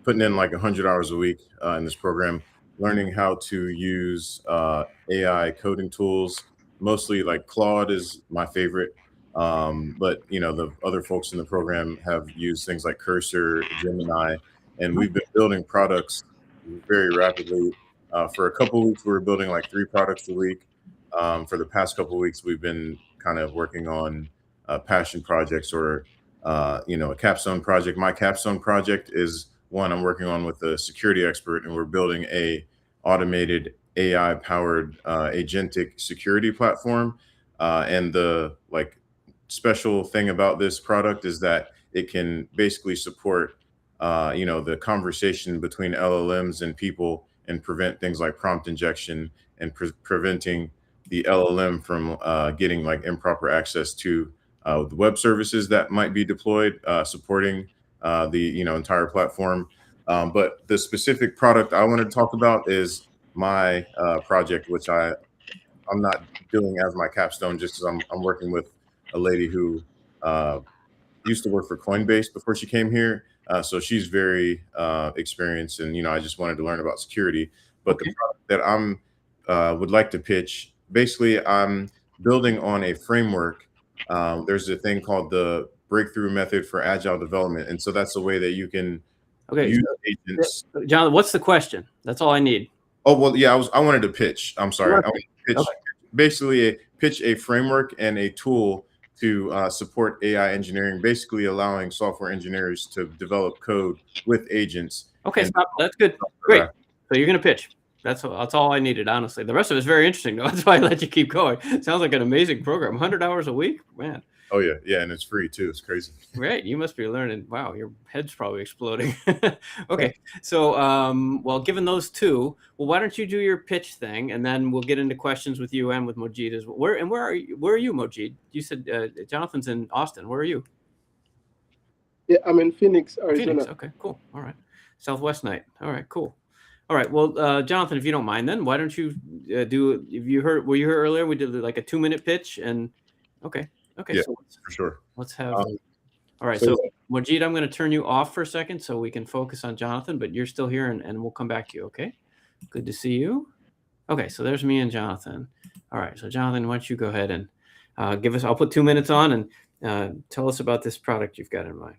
putting in like 100 hours a week in this program, learning how to use AI coding tools. Mostly like Claude is my favorite. But the other folks in the program have used things like Cursor, Gemini, and we've been building products very rapidly. For a couple of weeks, we were building like 3 products a week. For the past couple of weeks, we've been kind of working on passion projects or a capstone project. My capstone project is one I'm working on with a security expert, and we're building a automated AI powered agentic security platform. And the special thing about this product is that it can basically support the conversation between LLMs and people and prevent things like prompt injection and preventing the LLM from getting like improper access to the web services that might be deployed, supporting the entire platform. But the specific product I wanted to talk about is my project, which I'm not doing as my capstone, just as I'm working with a lady who used to work for Coinbase before she came here. So she's very experienced, and I just wanted to learn about security. But the product that I'm would like to pitch, basically, I'm building on a framework. There's a thing called the breakthrough method for agile development, and so that's the way that you can use agents. John, what's the question? That's all I need. Oh well, yeah, I wanted to pitch. I'm sorry, I wanted to pitch basically pitch a framework and a tool to support AI engineering, basically allowing software engineers to develop code with agents. Okay, stop. That's good. Great. So you're going to pitch. That's all I needed, honestly. The rest of it is very interesting, though. That's why I let you keep going. Sounds like an amazing program. 100 hours a week, man. Oh yeah, yeah, and it's free too. It's crazy. Right, you must be learning. Wow, your head's probably exploding. Okay, so well, given those two, well, why don't you do your pitch thing, and then we'll get into questions with you and with Mojid as well. Where are you? Where are you, Mojid? You said Jonathan's in Austin. Where are you? Yeah, I'm in Phoenix, Arizona. Phoenix. Okay, cool. All right, Southwest night. All right, cool. All right. Well, Jonathan, if you don't mind, then why don't you do? If you heard, were you here earlier? We did like a 2-minute pitch, and okay. Okay, yeah, so for sure. Let's have. All right, so Mojid, I'm going to turn you off for a second so we can focus on Jonathan, but you're still here, and we'll come back to you. Okay, good to see you. Okay, so there's me and Jonathan. All right, so Jonathan, why don't you go ahead and give us? I'll put 2 minutes on and tell us about this product you've got in mind.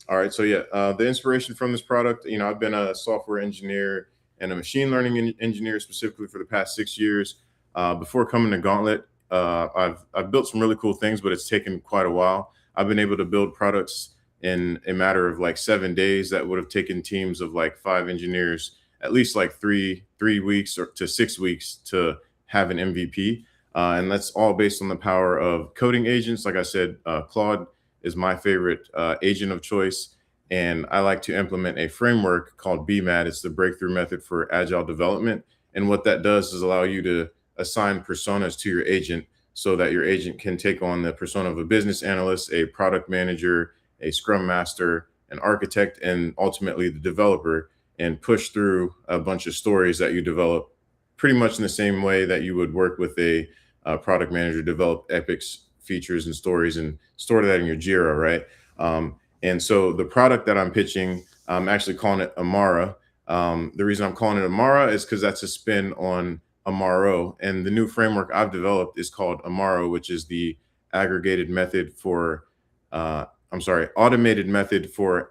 All right, so yeah, the inspiration from this product, I've been a software engineer and a machine learning engineer specifically for the past 6 years. Before coming to Gauntlet, I've built some really cool things, but it's taken quite a while. I've been able to build products in a matter of like 7 days that would have taken teams of like 5 engineers at least like three weeks or to 6 weeks to have an MVP. And that's all based on the power of coding agents. Like I said, Claude is my favorite agent of choice. And I like to implement a framework called BMAD. It's the breakthrough method for agile development. And what that does is allow you to assign personas to your agent so that your agent can take on the persona of a business analyst, a product manager, a scrum master, an architect, and ultimately the developer, and push through a bunch of stories that you develop pretty much in the same way that you would work with a product manager, develop epics, features, and stories, and store that in your Jira, right? And so the product that I'm pitching, I'm actually calling it Amara. The reason I'm calling it Amara is because that's a spin on Amaro, and the new framework I've developed is called Amaro, which is the automated method for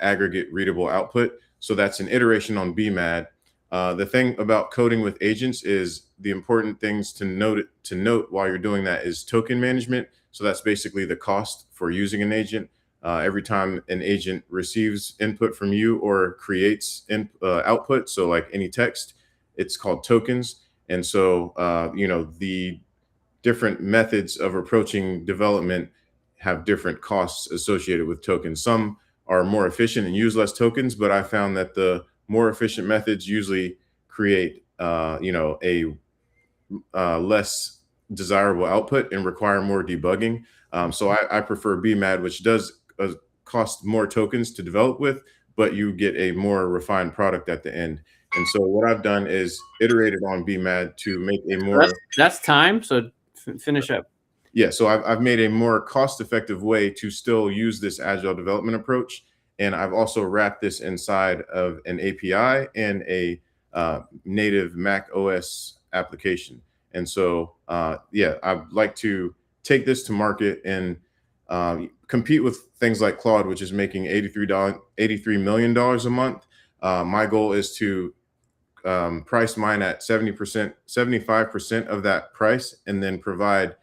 aggregate readable output. So that's an iteration on BMAD. The thing about coding with agents is the important things to note while you're doing that is token management. So that's basically the cost for using an agent. Every time an agent receives input from you or creates output, so like any text, it's called tokens. And so, the different methods of approaching development have different costs associated with tokens. Some are more efficient and use less tokens, but I found that the more efficient methods usually create, a less desirable output and require more debugging. So I prefer BMAD, which does cost more tokens to develop with, but you get a more refined product at the end. And so what I've done is iterated on BMAD to make a more... That's time, so finish up. Yeah, so I've made a more cost-effective way to still use this agile development approach. And I've also wrapped this inside of an API and a native Mac OS application. And so, I'd like to take this to market and compete with things like Claude, which is making $83 million a month. My goal is to price mine at 70%, 75% of that price, and then provide,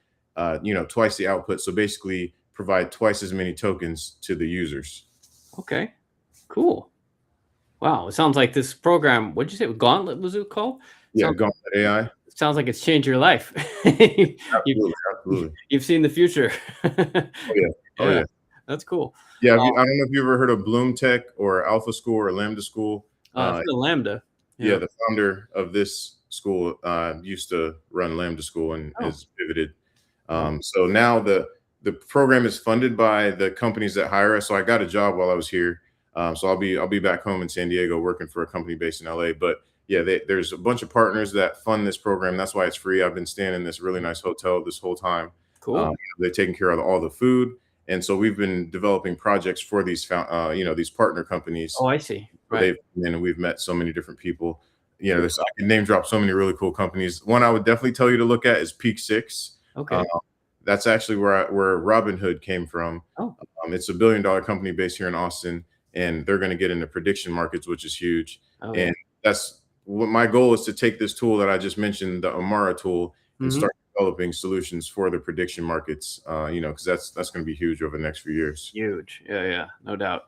twice the output. So basically provide twice as many tokens to the users. Okay, cool. Wow, it sounds like this program, what'd you say, Gauntlet was it called? Yeah, Gauntlet AI. Sounds like it's changed your life. Absolutely. You've seen the future. Oh yeah. That's cool. Yeah, I don't know if you ever heard of Bloom Tech or Alpha School or Lambda School. Lambda. Yeah, the founder of this school used to run Lambda School and is pivoted. So now the program is funded by the companies that hire us. So I got a job while I was here. So I'll be back home in San Diego working for a company based in LA. But yeah, there's a bunch of partners that fund this program. That's why it's free. I've been staying in this really nice hotel this whole time. Cool. They're taking care of all the food. And so we've been developing projects for these, these partner companies. Oh, I see. Right. And we've met so many different people. I can name drop so many really cool companies. One I would definitely tell you to look at is Peak Six. Okay. That's actually where Robinhood came from. Oh. It's a $1 billion company based here in Austin, and they're going to get into prediction markets, which is huge. Oh. And that's what my goal is, to take this tool that I just mentioned, the Amara tool, and start developing solutions for the prediction markets. Because that's going to be huge over the next few years. Huge. Yeah, no doubt.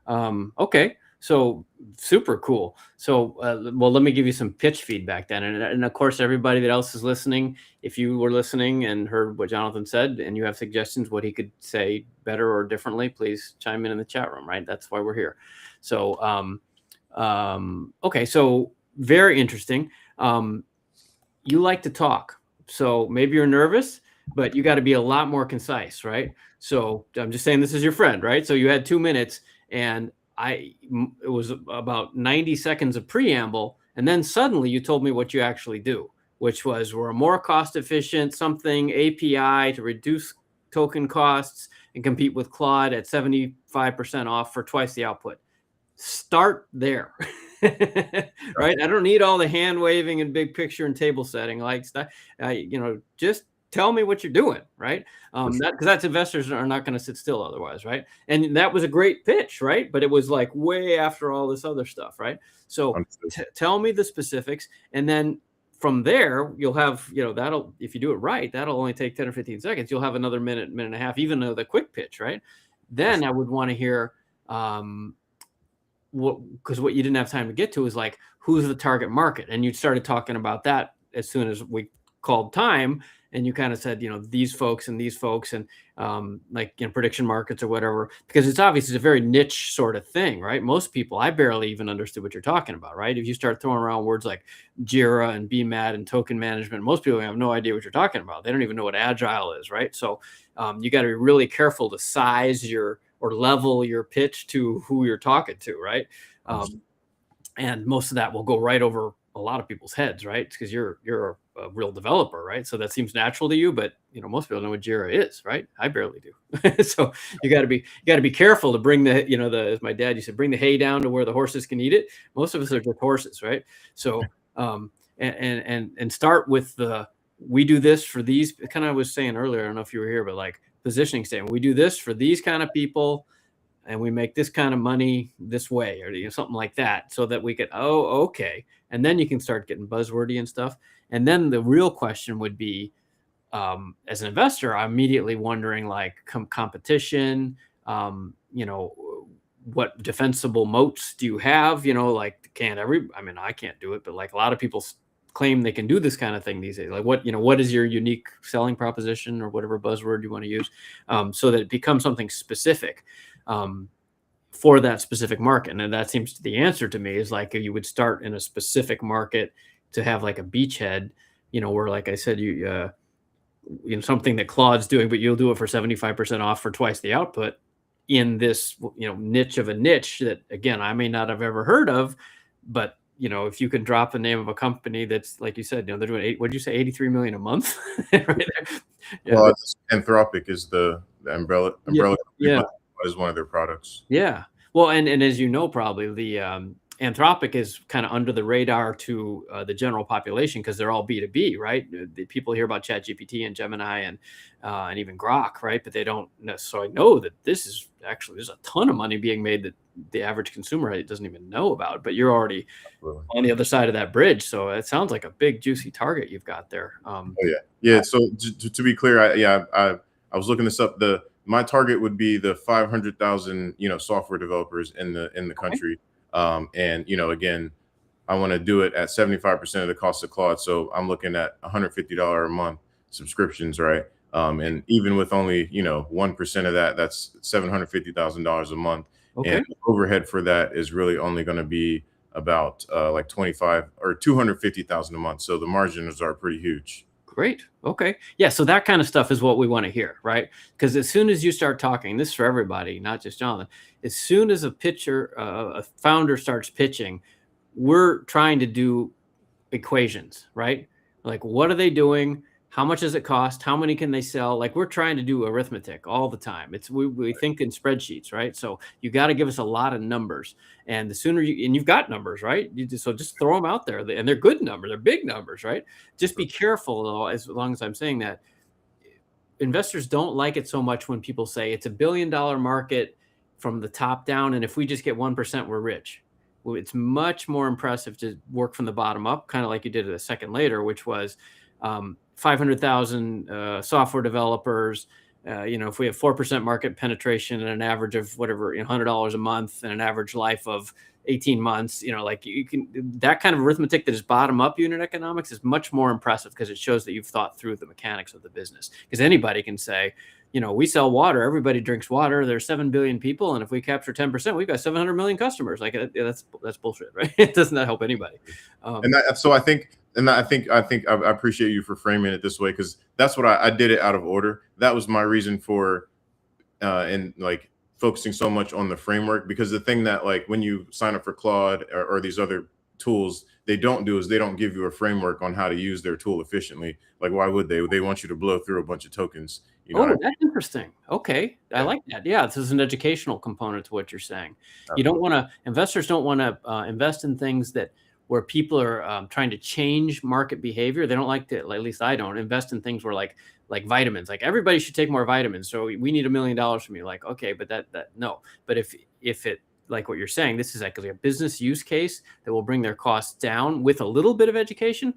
Okay. So super cool. So, well, let me give you some pitch feedback then. And of course, everybody that else is listening, if you were listening and heard what Jonathan said and you have suggestions what he could say better or differently, please chime in the chat room, right? That's why we're here. So, okay. So very interesting. You like to talk. So maybe you're nervous, but you got to be a lot more concise, right? So I'm just saying this is your friend, right? So you had 2 minutes and it was about 90 seconds of preamble. And then suddenly you told me what you actually do, which was we're a more cost efficient something API to reduce token costs and compete with Claude at 75% off for twice the output. Start there. Right. I don't need all the hand waving and big picture and table setting like stuff. Just tell me what you're doing, right? Because that's investors are not going to sit still otherwise, right? And that was a great pitch, right? But it was like way after all this other stuff, right? So tell me the specifics, and then from there you'll have, that'll, if you do it right, that'll only take 10 or 15 seconds. You'll have another minute and a half, even though the quick pitch, right? Then I would want to hear because what you didn't have time to get to is like, who's the target market? And you started talking about that as soon as we called time. And you kind of said, these folks and prediction markets or whatever, because it's obvious it's a very niche sort of thing, right? Most people, I barely even understood what you're talking about, right? If you start throwing around words like Jira and BMAT and token management, most people have no idea what you're talking about. They don't even know what agile is, right? So you got to be really careful to size or level your pitch to who you're talking to, right? And most of that will go right over a lot of people's heads, right? Because you're a real developer, right? So that seems natural to you, but most people know what Jira is, right? I barely do. So you got to be careful to bring the, as my dad used to, bring the hay down to where the horses can eat it. Most of us are just horses, right? So and start with we do this for these, kind of I was saying earlier, I don't know if you were here, but like positioning statement, we do this for these kind of people, and we make this kind of money this way, or something like that, so that we could, okay. And then you can start getting buzzwordy and stuff. And then the real question would be, as an investor, I'm immediately wondering like competition, what defensible moats do you have? Like I can't do it, but like a lot of people claim they can do this kind of thing these days. Like what is your unique selling proposition or whatever buzzword you want to use, so that it becomes something specific for that specific market. And that seems to the answer to me is like, you would start in a specific market to have like a beachhead, where, like I said, something that Claude's doing, but you'll do it for 75% off for twice the output in this, niche of a niche that, again, I may not have ever heard of, but if you can drop the name of a company that's, like you said, they're doing what did you say, 83 million a month? Right there. Yeah. Well, Anthropic is the umbrella. Yeah. Is one of their products. Yeah. Well, and as you know, probably the Anthropic is kind of under the radar to the general population because they're all B2B, right? The people hear about ChatGPT and Gemini and even Grok, right? But they don't necessarily know that this is actually, there's a ton of money being made that the average consumer doesn't even know about. But you're already on the other side of that bridge, so it sounds like a big juicy target you've got there. Oh yeah. So to be clear, I was looking this up. My target would be the 500,000 software developers in the country. And again, I want to do it at 75% of the cost of Claude. So I'm looking at $150 a month subscriptions, right? And even with only 1% of that, that's $750,000 a month. Okay. And the overhead for that is really only going to be about like 25 or 250,000 a month. So the margins are pretty huge. Great. Okay. Yeah. So that kind of stuff is what we want to hear, right? Because as soon as you start talking, this is for everybody, not just Jonathan, as soon as a founder starts pitching, we're trying to do equations, right? Like, what are they doing? How much does it cost? How many can they sell? Like, we're trying to do arithmetic all the time. We think in spreadsheets, right? So you got to give us a lot of numbers, and the sooner you've got numbers, right? So just throw them out there, and they're good numbers, they're big numbers, right? Just be careful though, as long as I'm saying that. Investors don't like it so much when people say it's $1 billion market from the top down, and if we just get 1%, we're rich. Well, it's much more impressive to work from the bottom up, kind of like you did a second later, which was 500,000 software developers. If we have 4% market penetration and an average of whatever, $100 a month and an average life of 18 months, that kind of arithmetic that is bottom up unit economics is much more impressive because it shows that you've thought through the mechanics of the business. Because anybody can say, we sell water, everybody drinks water. There's 7 billion people, and if we capture 10%, we've got 700 million customers. Like, that's bullshit, right? It does not help anybody. I appreciate you for framing it this way, because that's what I did it out of order. That was my reason for and like focusing so much on the framework, because the thing that, like, when you sign up for Claude or these other tools, they don't do is they don't give you a framework on how to use their tool efficiently. Like, why would they? They want you to blow through a bunch of tokens. That's interesting. Okay. I like that. Yeah. This is an educational component to what you're saying. Absolutely. Investors don't want to invest in things where people are trying to change market behavior. They don't like to, at least I don't, invest in things where like vitamins, like everybody should take more vitamins. So we need $1 million from you. Like, okay, but no. But if it, like what you're saying, this is actually a business use case that will bring their costs down with a little bit of education,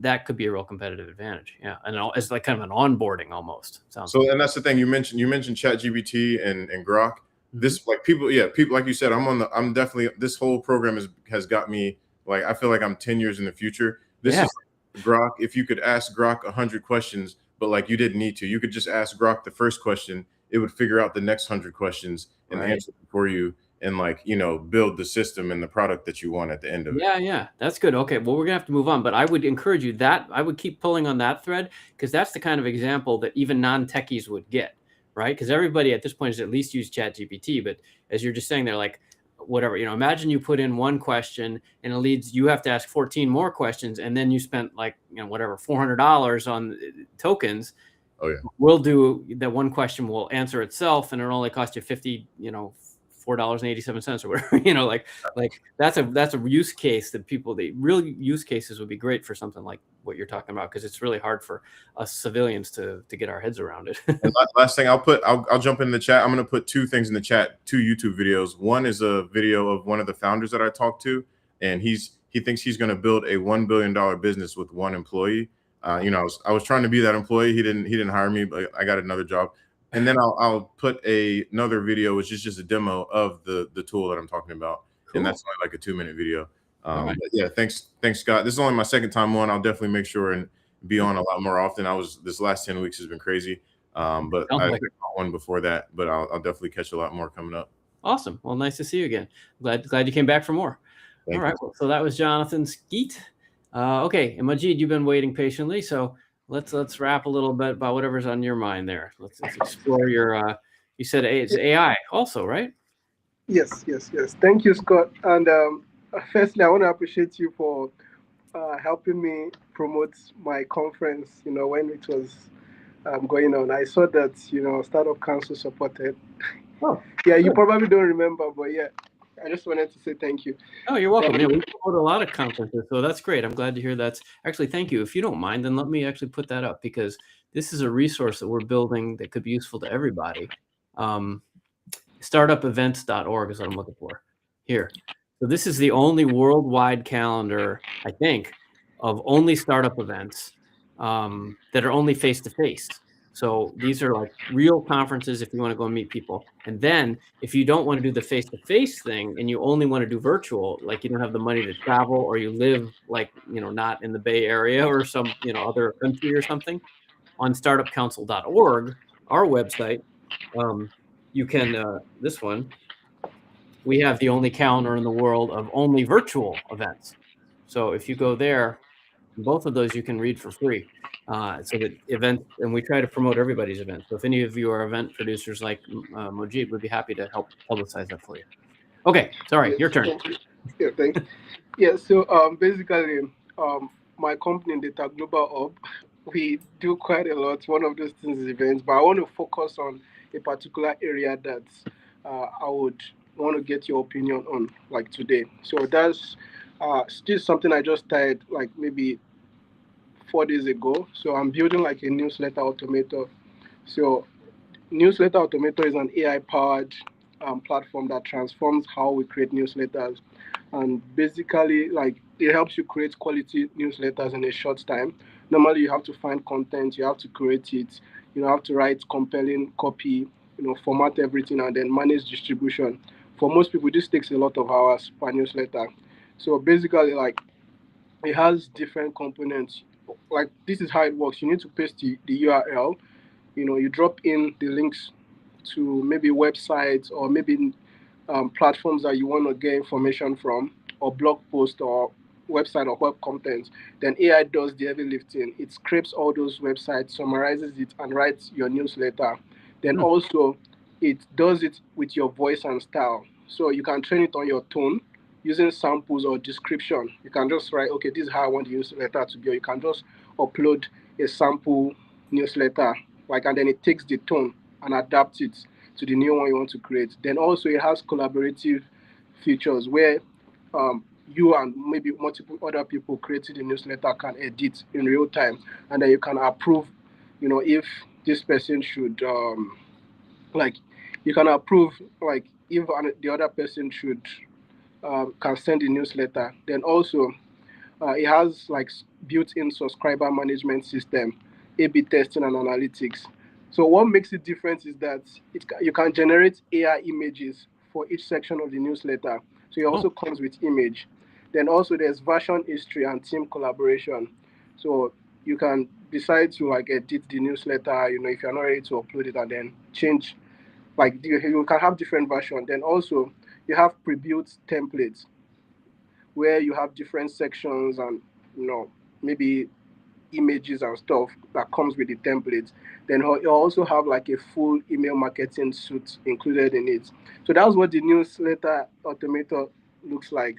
that could be a real competitive advantage. Yeah. And it's like kind of an onboarding almost. Sounds so. And that's the thing you mentioned ChatGPT and Grok. Mm-hmm. This, like, people, like you said, I'm definitely, this whole program has got me, like, I feel like I'm 10 years in the future. This is like Grok. If you could ask Grok 100 questions, but like you didn't need to, you could just ask Grok the first question. It would figure out the next 100 questions and answer them for you, and build the system and the product that you want at the end of it. Yeah. That's good. Okay. Well, we're gonna have to move on, but I would encourage you I would keep pulling on that thread, because that's the kind of example that even non-techies would get, right? Because everybody at this point has at least used ChatGPT, but as you're just saying, they're like, whatever, imagine you put in one question and it leads, you have to ask 14 more questions, and then you spent whatever, $400 on tokens. Oh yeah. We'll do that. One question will answer itself, and it'll only cost you $4.87 or whatever. Like that's a use case that the real use cases would be great for something like what you're talking about, because it's really hard for us civilians to get our heads around it. And last thing, I'll jump in the chat. I'm going to put two things in the chat, 2 YouTube videos. One is a video of one of the founders that I talked to, and he thinks he's going to build a $1 billion business with one employee. I was trying to be that employee. He didn't hire me, but I got another job. And then I'll put another video, which is just a demo of the tool that I'm talking about. Cool. And that's only like a 2-minute video. Right. But yeah, thanks, Scott. This is only my second time on. I'll definitely make sure and be on a lot more often. This last 10 weeks has been crazy. But I got one before that, but I'll definitely catch a lot more coming up. Awesome. Well, nice to see you again. Glad you came back for more. All right. Well, so that was Jonathan Skeet. Okay. And Majid, you've been waiting patiently. So let's wrap a little bit about whatever's on your mind there. Let's explore your, you said it's AI also, right? Yes. Thank you, Scott. And firstly, I want to appreciate you for helping me promote my conference, when it was going on. I saw that, Startup Council supported. Oh, yeah, you probably don't remember, but yeah. I just wanted to say thank you. Oh, you're welcome. Yeah, we promote a lot of conferences, so that's great. I'm glad to hear that's actually, thank you. If you don't mind, then let me actually put that up, because this is a resource that we're building that could be useful to everybody. Startupevents.org is what I'm looking for here. So this is the only worldwide calendar, I think, of only startup events that are only face-to-face. So these are like real conferences if you want to go and meet people. And then if you don't want to do the face-to-face thing and you only want to do virtual, like you don't have the money to travel, or you live like, not in the Bay Area or some, other country or something, on startupcouncil.org, our website, you can, this one, we have the only calendar in the world of only virtual events. So if you go there, both of those you can read for free. So that events, and we try to promote everybody's events. So if any of you are event producers like Mojib, we'd be happy to help publicize that for you. Okay, sorry, your turn. Yeah, thanks. Yeah, so basically, my company, Data Global Hub, we do quite a lot. One of those things is events, but I want to focus on a particular area that I would want to get your opinion on, like today. So that's still something I just started, like maybe 4 days ago. So I'm building like a newsletter automator. So Newsletter Automator is an AI-powered platform that transforms how we create newsletters, and basically, like, it helps you create quality newsletters in a short time. Normally, you have to find content, you have to create it, you have to write compelling copy, format everything, and then manage distribution. For most people, this takes a lot of hours per newsletter. So basically, like, it has different components. Like, this is how it works. You need to paste the URL. You drop in the links to maybe websites or maybe platforms that you want to get information from, or blog post or website or web content. Then AI does the heavy lifting. It scrapes all those websites, summarizes it, and writes your newsletter. Then also it does it with your voice and style. So you can train it on your tone using samples or description. You can just write, okay, this is how I want the newsletter to be. Or you can just upload a sample newsletter, and then it takes the tone and adapts it to the new one you want to create. Then also it has collaborative features where you and maybe multiple other people creating the newsletter can edit in real time, and then you can approve, if this person should, you can approve, if the other person should, can send the newsletter. Then also, it has built-in subscriber management system, A/B testing, and analytics. So what makes it different is that you can generate AI images for each section of the newsletter. So it also comes with image. Then also there's version history and team collaboration. So you can decide to edit the newsletter, if you're not ready to upload it, and then change. You can have different versions. Then also you have pre-built templates where you have different sections and maybe images and stuff that comes with the templates. Then you also have a full email marketing suite included in it. So that's what the newsletter automator looks like.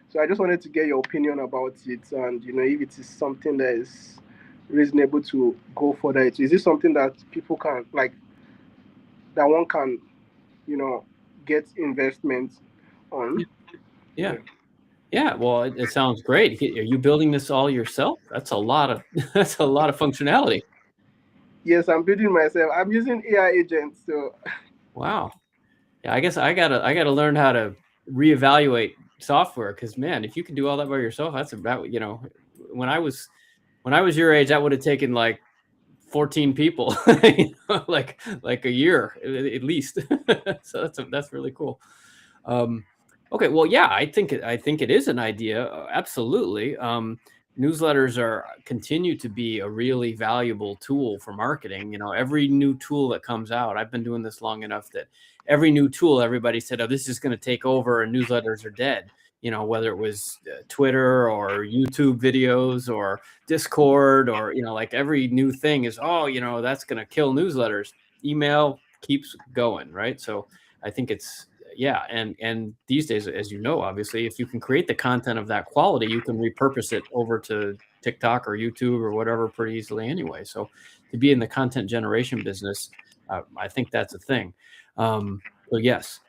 So I just wanted to get your opinion about it, and if it is something that is reasonable to go further. Is this something that people can that one can get investment on? Yeah, well, it sounds great. Are you building this all yourself? That's a lot of functionality. Yes, I'm building myself. I'm using AI agents. So wow. Yeah, I guess I gotta learn how to reevaluate software, because man, if you can do all that by yourself, that's about when I was your age, that would have taken 14 people, like a year at least. So that's really cool. Okay, well, yeah, I think it is an idea. Absolutely. Newsletters continue to be a really valuable tool for marketing. Every new tool that comes out, I've been doing this long enough that every new tool, everybody said, oh, this is going to take over and newsletters are dead. Whether it was Twitter or YouTube videos or Discord or, every new thing is, that's going to kill newsletters. Email keeps going, right? So I think it's, yeah. And these days, as you know, obviously, if you can create the content of that quality, you can repurpose it over to TikTok or YouTube or whatever pretty easily anyway. So to be in the content generation business, I think that's a thing. So yes.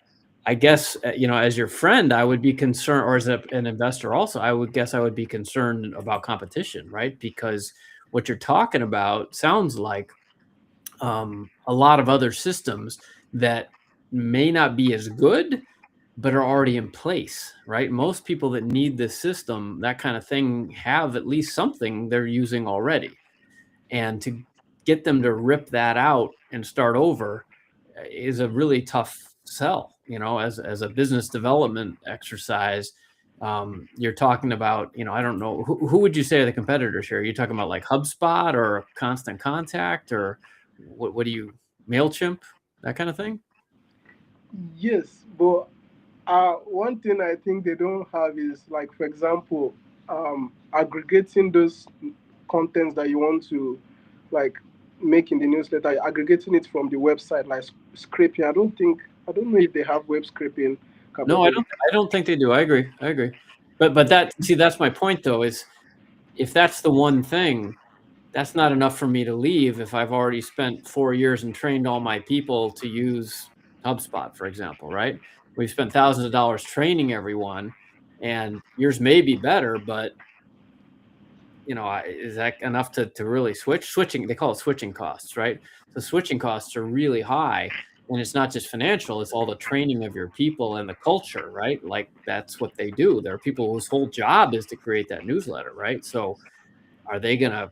I guess, as your friend, I would be concerned, or as an investor also, I would be concerned about competition, right? Because what you're talking about sounds like a lot of other systems that may not be as good, but are already in place, right? Most people that need this system, that kind of thing, have at least something they're using already. And to get them to rip that out and start over is a really tough sell, as a business development exercise. You're talking about, I don't know, who would you say are the competitors here? Are you talking about like HubSpot or Constant Contact, or what do you, MailChimp, that kind of thing? Yes, but one thing I think they don't have is, like, for example, aggregating those contents that you want to, like, make in the newsletter, aggregating it from the website, like scraping. I don't know if they have web scraping No, capability. I don't think they do. I agree. But that's my point though, is if that's the one thing, that's not enough for me to leave if I've already spent 4 years and trained all my people to use HubSpot, for example, right? We've spent thousands of dollars training everyone, and yours may be better, but is that enough to really switching? They call it switching costs, right? The switching costs are really high, and it's not just financial, it's all the training of your people and the culture, right? Like, that's what they do. There are people whose whole job is to create that newsletter, right? So are they going to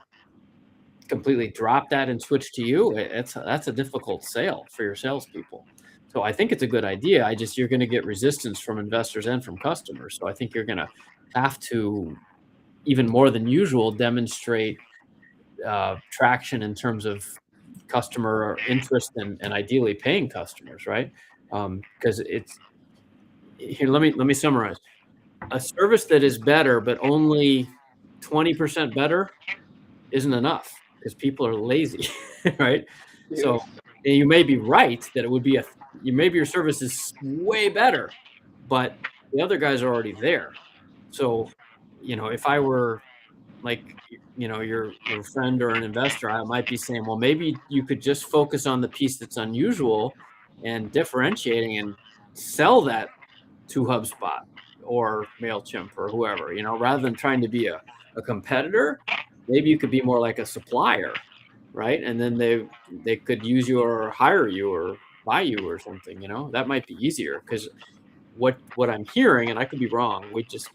completely drop that and switch to you? That's a difficult sale for your salespeople. So I think it's a good idea. You're going to get resistance from investors and from customers. So I think you're going to have to, even more than usual, demonstrate traction in terms of customer interest and ideally paying customers, right? Because here, let me summarize. A service that is better, but only 20% better, isn't enough, because people are lazy, right? Yes. So you may be right that it would be maybe your service is way better, but the other guys are already there. So, if I were like, your friend or an investor, I might be saying, well, maybe you could just focus on the piece that's unusual and differentiating and sell that to HubSpot or MailChimp or whoever, rather than trying to be a competitor. Maybe you could be more like a supplier, right? And then they could use you or hire you or buy you or something, that might be easier. Because what I'm hearing, and I could be wrong, we just,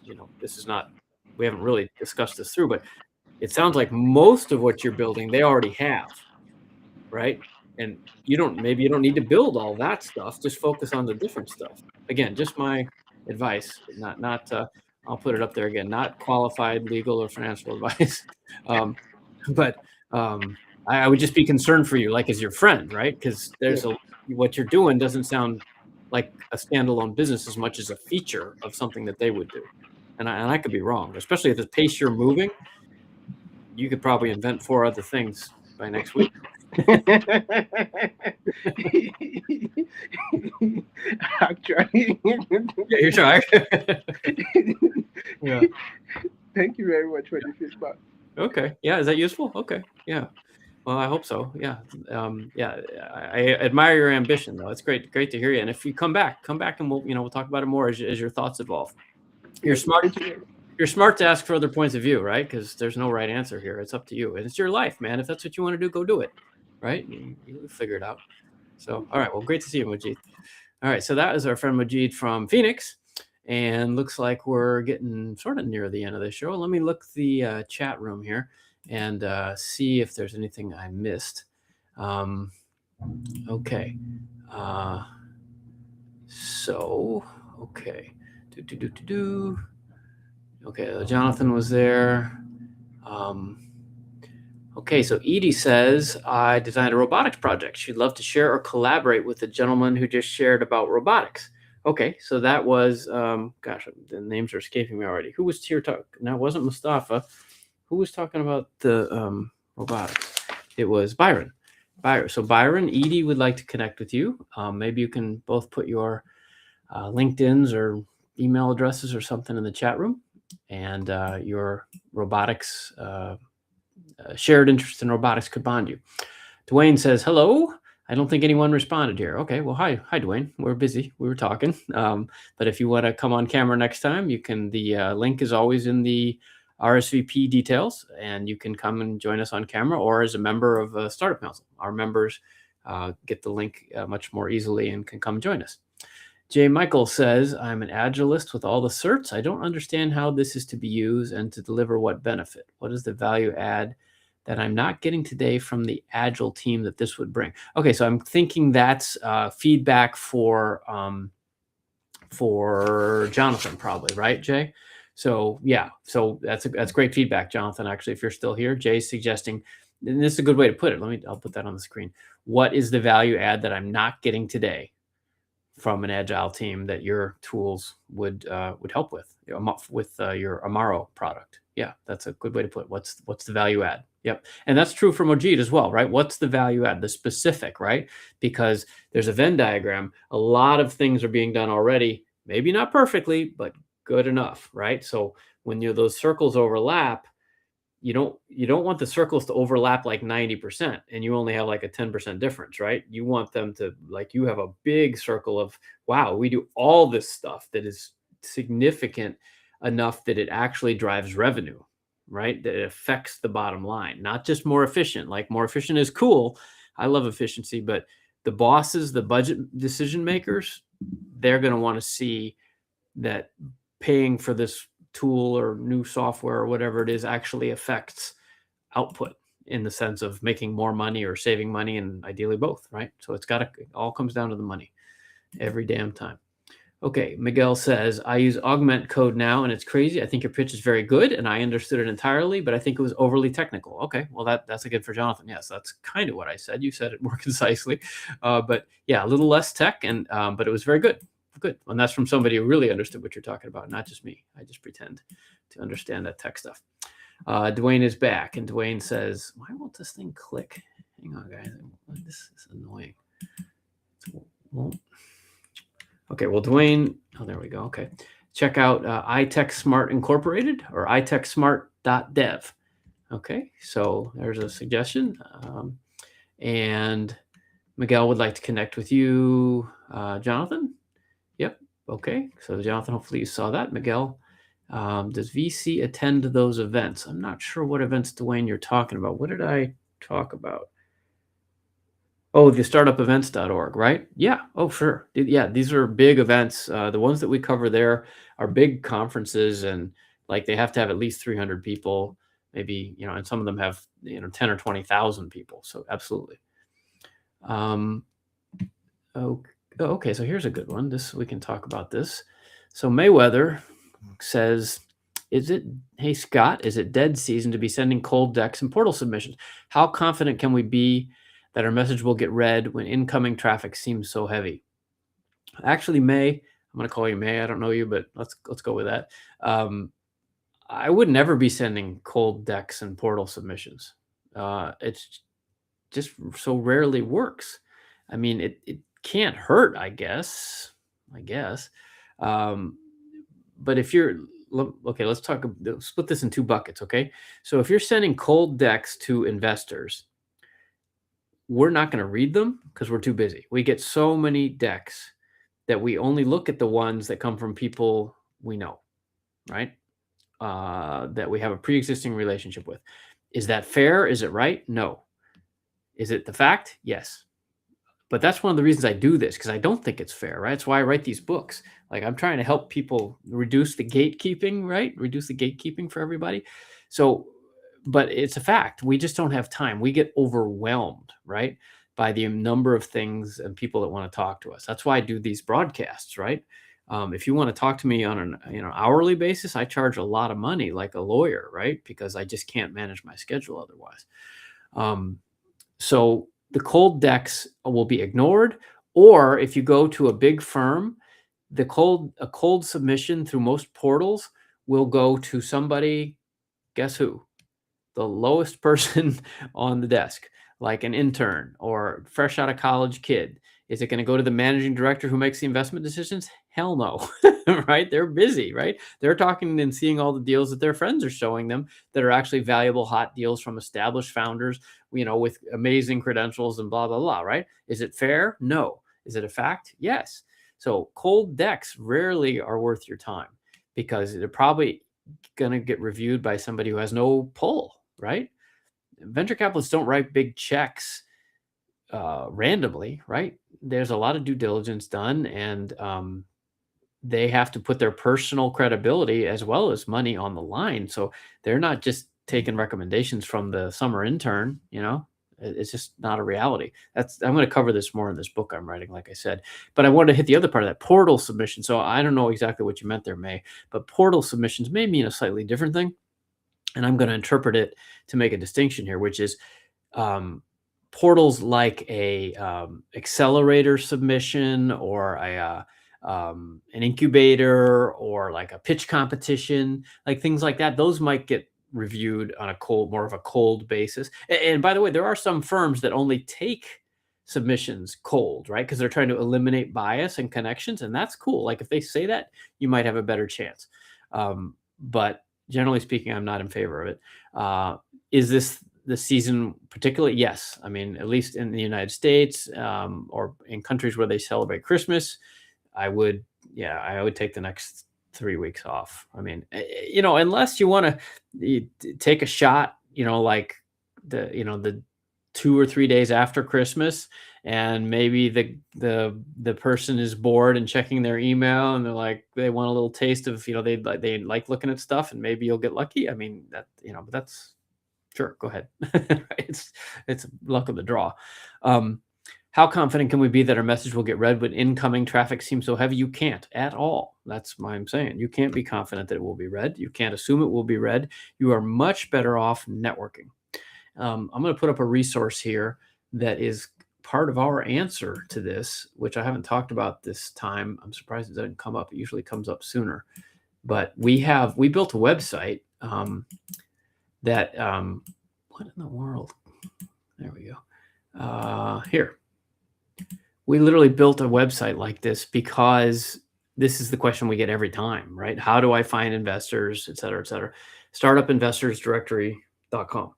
we haven't really discussed this through, but it sounds like most of what you're building, they already have, right? And maybe you don't need to build all that stuff, just focus on the different stuff. Again, just my advice, not I'll put it up there again, not qualified legal or financial advice. But I would just be concerned for you, like, as your friend, right? Because what you're doing doesn't sound like a standalone business as much as a feature of something that they would do. And I could be wrong, especially at the pace you're moving. You could probably invent 4 other things by next week. Actually, Yeah, you're trying. Yeah. Thank you very much for the feedback. Okay. Yeah. Is that useful? Okay. Yeah. Well, I hope so. Yeah. Yeah. I admire your ambition, though. It's great to hear you. And if you come back and we'll talk about it more as your thoughts evolve. You're smart. You're smart to ask for other points of view, right? Because there's no right answer here. It's up to you, and it's your life, man. If that's what you want to do, go do it, right? You figure it out. So, all right. Well, great to see you, Majid. All right. So that is our friend Majid from Phoenix, and looks like we're getting sort of near the end of the show. Let me look the chat room here and see if there's anything I missed. Okay. Okay. Okay, Jonathan was there. Okay, so Edie says, I designed a robotics project. She'd love to share or collaborate with the gentleman who just shared about robotics. Okay, so that was, gosh, the names are escaping me already. Who was here talking? No, it wasn't Mustafa. Who was talking about the robotics? It was Byron. So Byron, Edie would like to connect with you. Maybe you can both put your LinkedIn's or email addresses or something in the chat room, and your robotics, shared interest in robotics could bond you. Dwayne says, hello. I don't think anyone responded here. Okay, well, hi, Dwayne. We're busy. We were talking. But if you want to come on camera next time, you can. The link is always in the RSVP details, and you can come and join us on camera or as a member of Startup Council. Our members get the link much more easily and can come join us. Jay Michael says, I'm an Agilist with all the certs. I don't understand how this is to be used and to deliver what benefit. What is the value add that I'm not getting today from the Agile team that this would bring? Okay, so I'm thinking that's feedback for Jonathan, probably, right, Jay? So yeah, so that's great feedback, Jonathan. Actually, if you're still here, Jay's suggesting, and this is a good way to put it. I'll put that on the screen. What is the value add that I'm not getting today from an Agile team that your tools would help with your Amaro product? Yeah, that's a good way to put it. What's the value add? Yep. And that's true for Mojit as well, right? What's the value add, the specific, right? Because there's a Venn diagram. A lot of things are being done already, maybe not perfectly, but good enough, right? So when those circles overlap, you don't want the circles to overlap like 90% and you only have like a 10% difference, right? You want them to, like, you have a big circle of, wow, we do all this stuff that is significant enough that it actually drives revenue, right? That it affects the bottom line, not just more efficient. Like, more efficient is cool. I love efficiency, but the bosses, the budget decision makers, they're going to want to see that paying for this tool or new software or whatever it is actually affects output in the sense of making more money or saving money, and ideally both, right? So it all comes down to the money every damn time. Okay, Miguel says, I use Augment Code now and it's crazy. I think your pitch is very good and I understood it entirely, but I think it was overly technical. Okay, well, that's a good for Jonathan. Yes, that's kind of what I said. You said it more concisely, but yeah, a little less tech, and but it was very good. Good. And that's from somebody who really understood what you're talking about, not just me. I just pretend to understand that tech stuff. Dwayne is back, and Dwayne says, why won't this thing click? Hang on, guys. This is annoying. Okay, well, Dwayne, oh, there we go. Okay. Check out iTech Smart Incorporated or itechsmart.dev. Okay, so there's a suggestion. And Miguel would like to connect with you, Jonathan. Yep. Okay. So Jonathan, hopefully you saw that. Miguel, does VC attend those events? I'm not sure what events, Dwayne, you're talking about. What did I talk about? Oh, the startupevents.org, right? Yeah. Oh, sure. Yeah. These are big events. The ones that we cover there are big conferences, and like they have to have at least 300 people, maybe, and some of them have, 10 or 20,000 people. So absolutely. Okay, so here's a good one. We can talk about this. So Mayweather says, hey, Scott, is it dead season to be sending cold decks and portal submissions? How confident can we be that our message will get read when incoming traffic seems so heavy? Actually, May, I'm going to call you May. I don't know you, but let's go with that. I would never be sending cold decks and portal submissions. It's just so rarely works. I mean, it can't hurt, I guess. But if you're, okay, let's split this in two buckets, okay? So if you're sending cold decks to investors, we're not going to read them because we're too busy. We get so many decks that we only look at the ones that come from people we know, right? That we have a pre-existing relationship with. Is that fair? Is it right? No. Is it the fact? Yes. But that's one of the reasons I do this, because I don't think it's fair, right? That's why I write these books. Like, I'm trying to help people reduce the gatekeeping, right? Reduce the gatekeeping for everybody. So, but it's a fact. We just don't have time. We get overwhelmed, right, by the number of things and people that want to talk to us. That's why I do these broadcasts, right? If you want to talk to me on an hourly basis, I charge a lot of money, like a lawyer, right? Because I just can't manage my schedule otherwise. So the cold decks will be ignored, or if you go to a big firm, a cold submission through most portals will go to somebody, guess who? The lowest person on the desk, like an intern or fresh out of college kid. Is it going to go to the managing director who makes the investment decisions? Hell no, right? They're busy, right? They're talking and seeing all the deals that their friends are showing them that are actually valuable, hot deals from established founders, with amazing credentials and blah, blah, blah, right? Is it fair? No. Is it a fact? Yes. So cold decks rarely are worth your time because they're probably going to get reviewed by somebody who has no pull, right? Venture capitalists don't write big checks randomly, right? There's a lot of due diligence done, and they have to put their personal credibility as well as money on the line. So they're not just taking recommendations from the summer intern, it's just not a reality. I'm going to cover this more in this book I'm writing, like I said, but I wanted to hit the other part of that portal submission. So I don't know exactly what you meant there, May, but portal submissions may mean a slightly different thing. And I'm going to interpret it to make a distinction here, which is portals like a accelerator submission or an incubator or like a pitch competition, like things like that. Those might get reviewed on more of a cold basis. And by the way, there are some firms that only take submissions cold, right? Because they're trying to eliminate bias and connections, and that's cool. Like if they say that, you might have a better chance. But generally speaking, I'm not in favor of it. Is this the season particularly? Yes. I mean, at least in the United States or in countries where they celebrate Christmas, I would take the next 3 weeks off. I mean, unless you want to take a shot, like the 2 or 3 days after Christmas, and maybe the person is bored and checking their email, and they want a little taste of, they like looking at stuff, and maybe you'll get lucky. I mean, that, but that's sure. Go ahead. It's luck of the draw. How confident can we be that our message will get read when incoming traffic seems so heavy? You can't at all. That's why I'm saying you can't be confident that it will be read. You can't assume it will be read. You are much better off networking. I'm going to put up a resource here that is part of our answer to this, which I haven't talked about this time. I'm surprised it doesn't come up. It usually comes up sooner. But we built a website that, what in the world? There we go. Here. We literally built a website like this because this is the question we get every time, right? How do I find investors, et cetera, et cetera? Startupinvestorsdirectory.com.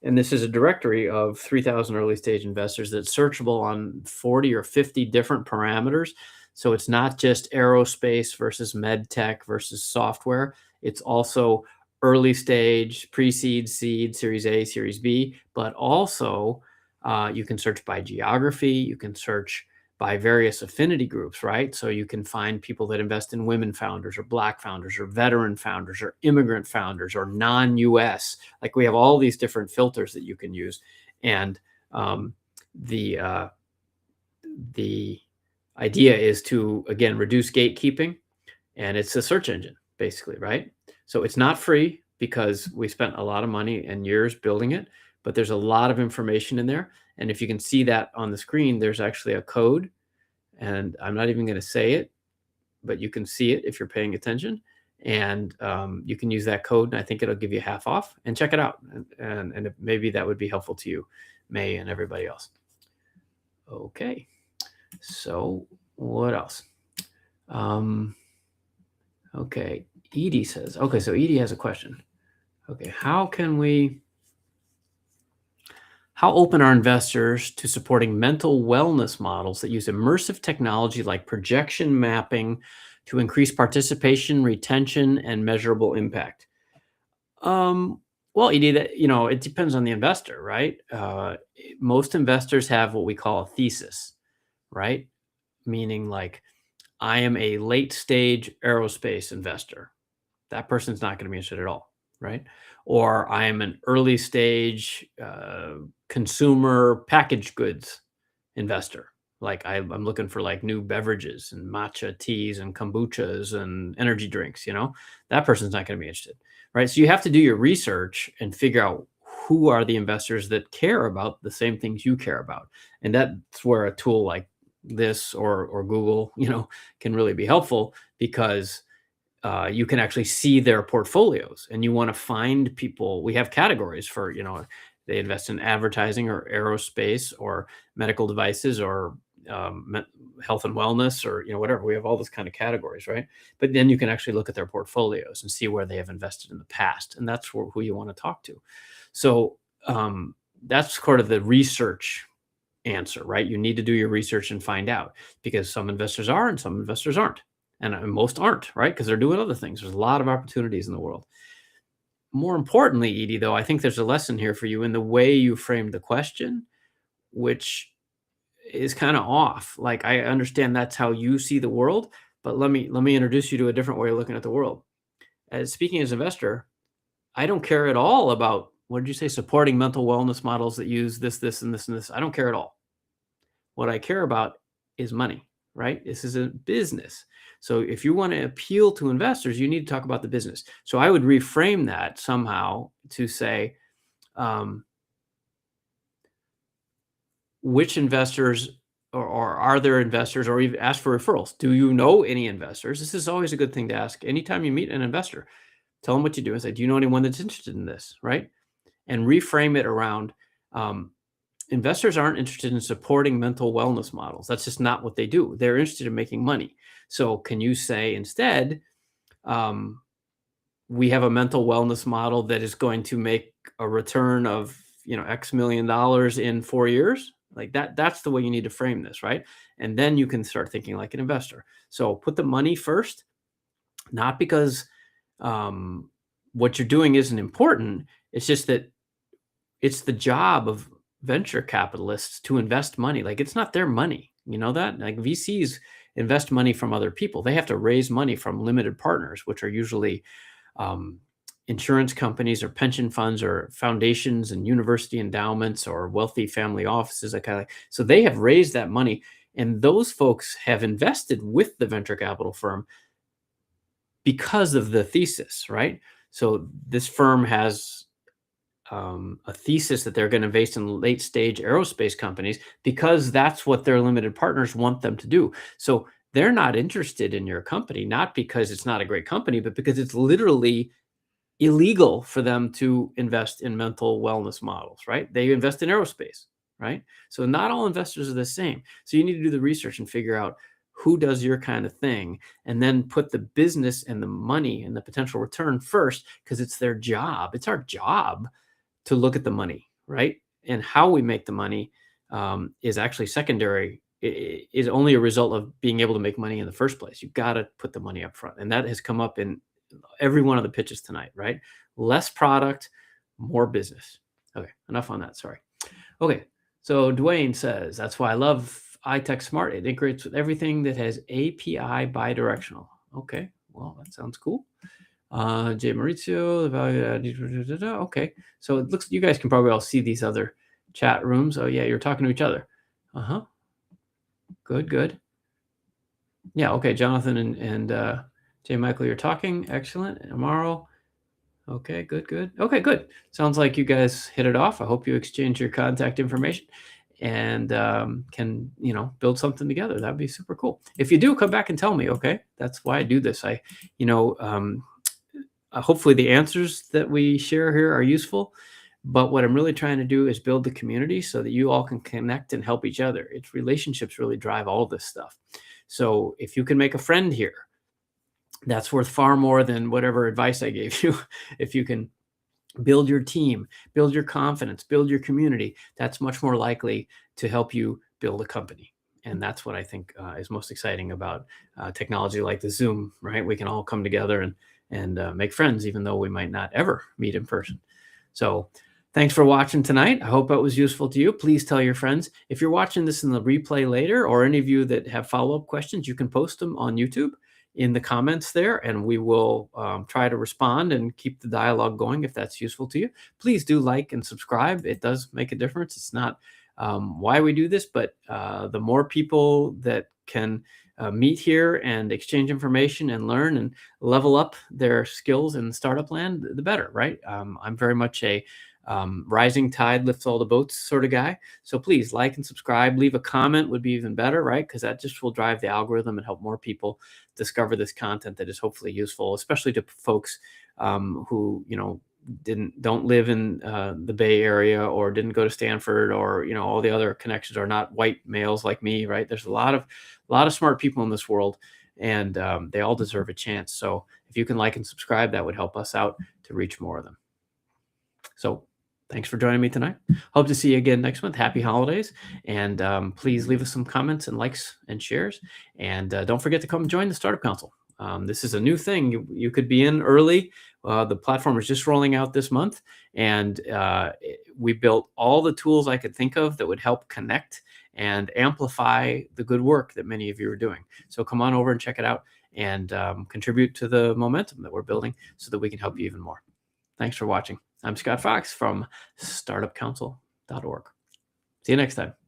And this is a directory of 3,000 early stage investors that's searchable on 40 or 50 different parameters. So it's not just aerospace versus med tech versus software. It's also early stage, pre-seed, seed, Series A, Series B, but also you can search by geography. You can search by various affinity groups, right? So you can find people that invest in women founders or Black founders or veteran founders or immigrant founders or non-US. Like we have all these different filters that you can use. And the idea is to, again, reduce gatekeeping. And it's a search engine, basically, right? So it's not free because we spent a lot of money and years building it, but there's a lot of information in there. And if you can see that on the screen, there's actually a code, and I'm not even going to say it, but you can see it if you're paying attention. And you can use that code, and I think it'll give you half off. And check it out, and maybe that would be helpful to you, May, and everybody else. Okay, so what else? Okay, Edie says, okay, so Edie has a question. Okay, how open are investors to supporting mental wellness models that use immersive technology like projection mapping to increase participation, retention, and measurable impact? Well, Edie, it depends on the investor, right? Most investors have what we call a thesis, right? Meaning like, I am a late stage aerospace investor. That person's not going to be interested at all, right? Or I am an early stage consumer packaged goods investor. Like I'm looking for like new beverages and matcha teas and kombuchas and energy drinks, that person's not going to be interested, right? So you have to do your research and figure out who are the investors that care about the same things you care about. And that's where a tool like this or Google, can really be helpful, because you can actually see their portfolios, and you want to find people. We have categories for, they invest in advertising or aerospace or medical devices or health and wellness, or whatever. We have all those kind of categories, right? But then you can actually look at their portfolios and see where they have invested in the past, and that's who you want to talk to. So that's sort of the research answer, right? You need to do your research and find out, because some investors are and some investors aren't, and most aren't, right? Because they're doing other things. There's a lot of opportunities in the world. More importantly, Edie, though, I think there's a lesson here for you in the way you framed the question, which is kind of off. Like, I understand that's how you see the world, but let me introduce you to a different way of looking at the world. Speaking as an investor, I don't care at all about, what did you say, supporting mental wellness models that use this, and this, and this. I don't care at all. What I care about is money, right? This is a business. So if you want to appeal to investors, you need to talk about the business. So I would reframe that somehow to say, which investors, or are there investors, or even ask for referrals. Do you know any investors? This is always a good thing to ask. Anytime you meet an investor, tell them what you do and say, do you know anyone that's interested in this, right? And reframe it around, investors aren't interested in supporting mental wellness models. That's just not what they do. They're interested in making money. So can you say instead, we have a mental wellness model that is going to make a return of, X million dollars in 4 years? Like that's the way you need to frame this, right? And then you can start thinking like an investor. So put the money first, not because what you're doing isn't important. It's just that it's the job of venture capitalists to invest money. Like, it's not their money. You know that? Like, VCs invest money from other people. They have to raise money from limited partners, which are usually insurance companies or pension funds or foundations and university endowments or wealthy family offices. So they have raised that money, and those folks have invested with the venture capital firm because of the thesis, right? So this firm has a thesis that they're going to invest in late stage aerospace companies because that's what their limited partners want them to do. So they're not interested in your company, not because it's not a great company, but because it's literally illegal for them to invest in mental wellness models, right? They invest in aerospace, right? So not all investors are the same. So you need to do the research and figure out who does your kind of thing, and then put the business and the money and the potential return first, because it's their job. It's our job to look at the money, right? And how we make the money is actually secondary, is only a result of being able to make money in the first place. You've got to put the money up front. And that has come up in every one of the pitches tonight, right? Less product, more business. Okay, enough on that, sorry. Okay, so Dwayne says, that's why I love iTech Smart. It integrates with everything that has API bidirectional. Okay, well, that sounds cool. Jay Maurizio, the value. Okay, so it looks, you guys can probably all see these other chat rooms. Oh yeah, you're talking to each other. Good. Yeah, okay, Jonathan and Jay Michael, you're talking. Excellent. Amaro. Okay, good. Okay, good. Sounds like you guys hit it off. I hope you exchange your contact information and can build something together. That'd be super cool. If you do, come back and tell me. Okay, that's why I do this. Hopefully the answers that we share here are useful, but what I'm really trying to do is build the community so that you all can connect and help each other. It's relationships really drive all this stuff. So if you can make a friend here, that's worth far more than whatever advice I gave you. If you can build your team, build your confidence, build your community, that's much more likely to help you build a company. And that's what I think is most exciting about technology like the Zoom, right? We can all come together and make friends, even though we might not ever meet in person. So thanks for watching tonight. I hope it was useful to you. Please tell your friends. If you're watching this in the replay later, or any of you that have follow-up questions, you can post them on YouTube in the comments there, and we will try to respond and keep the dialogue going if that's useful to you. Please do like and subscribe. It does make a difference. It's not why we do this, but the more people that can meet here and exchange information and learn and level up their skills in startup land, the better, right? I'm very much a rising tide lifts all the boats sort of guy. So please like and subscribe. Leave a comment would be even better, right? Because that just will drive the algorithm and help more people discover this content that is hopefully useful, especially to folks who don't live in the Bay Area or didn't go to Stanford, or all the other connections are not white males like me, right? There's a lot of smart people in this world, and they all deserve a chance. So if you can like and subscribe, that would help us out to reach more of them. So thanks for joining me tonight. Hope to see you again next month. Happy holidays. And please leave us some comments and likes and shares. And don't forget to come join the Startup Council. This is a new thing. You could be in early. The platform is just rolling out this month. And we built all the tools I could think of that would help connect and amplify the good work that many of you are doing. So come on over and check it out, and contribute to the momentum that we're building so that we can help you even more. Thanks for watching. I'm Scott Fox from startupcouncil.org. See you next time.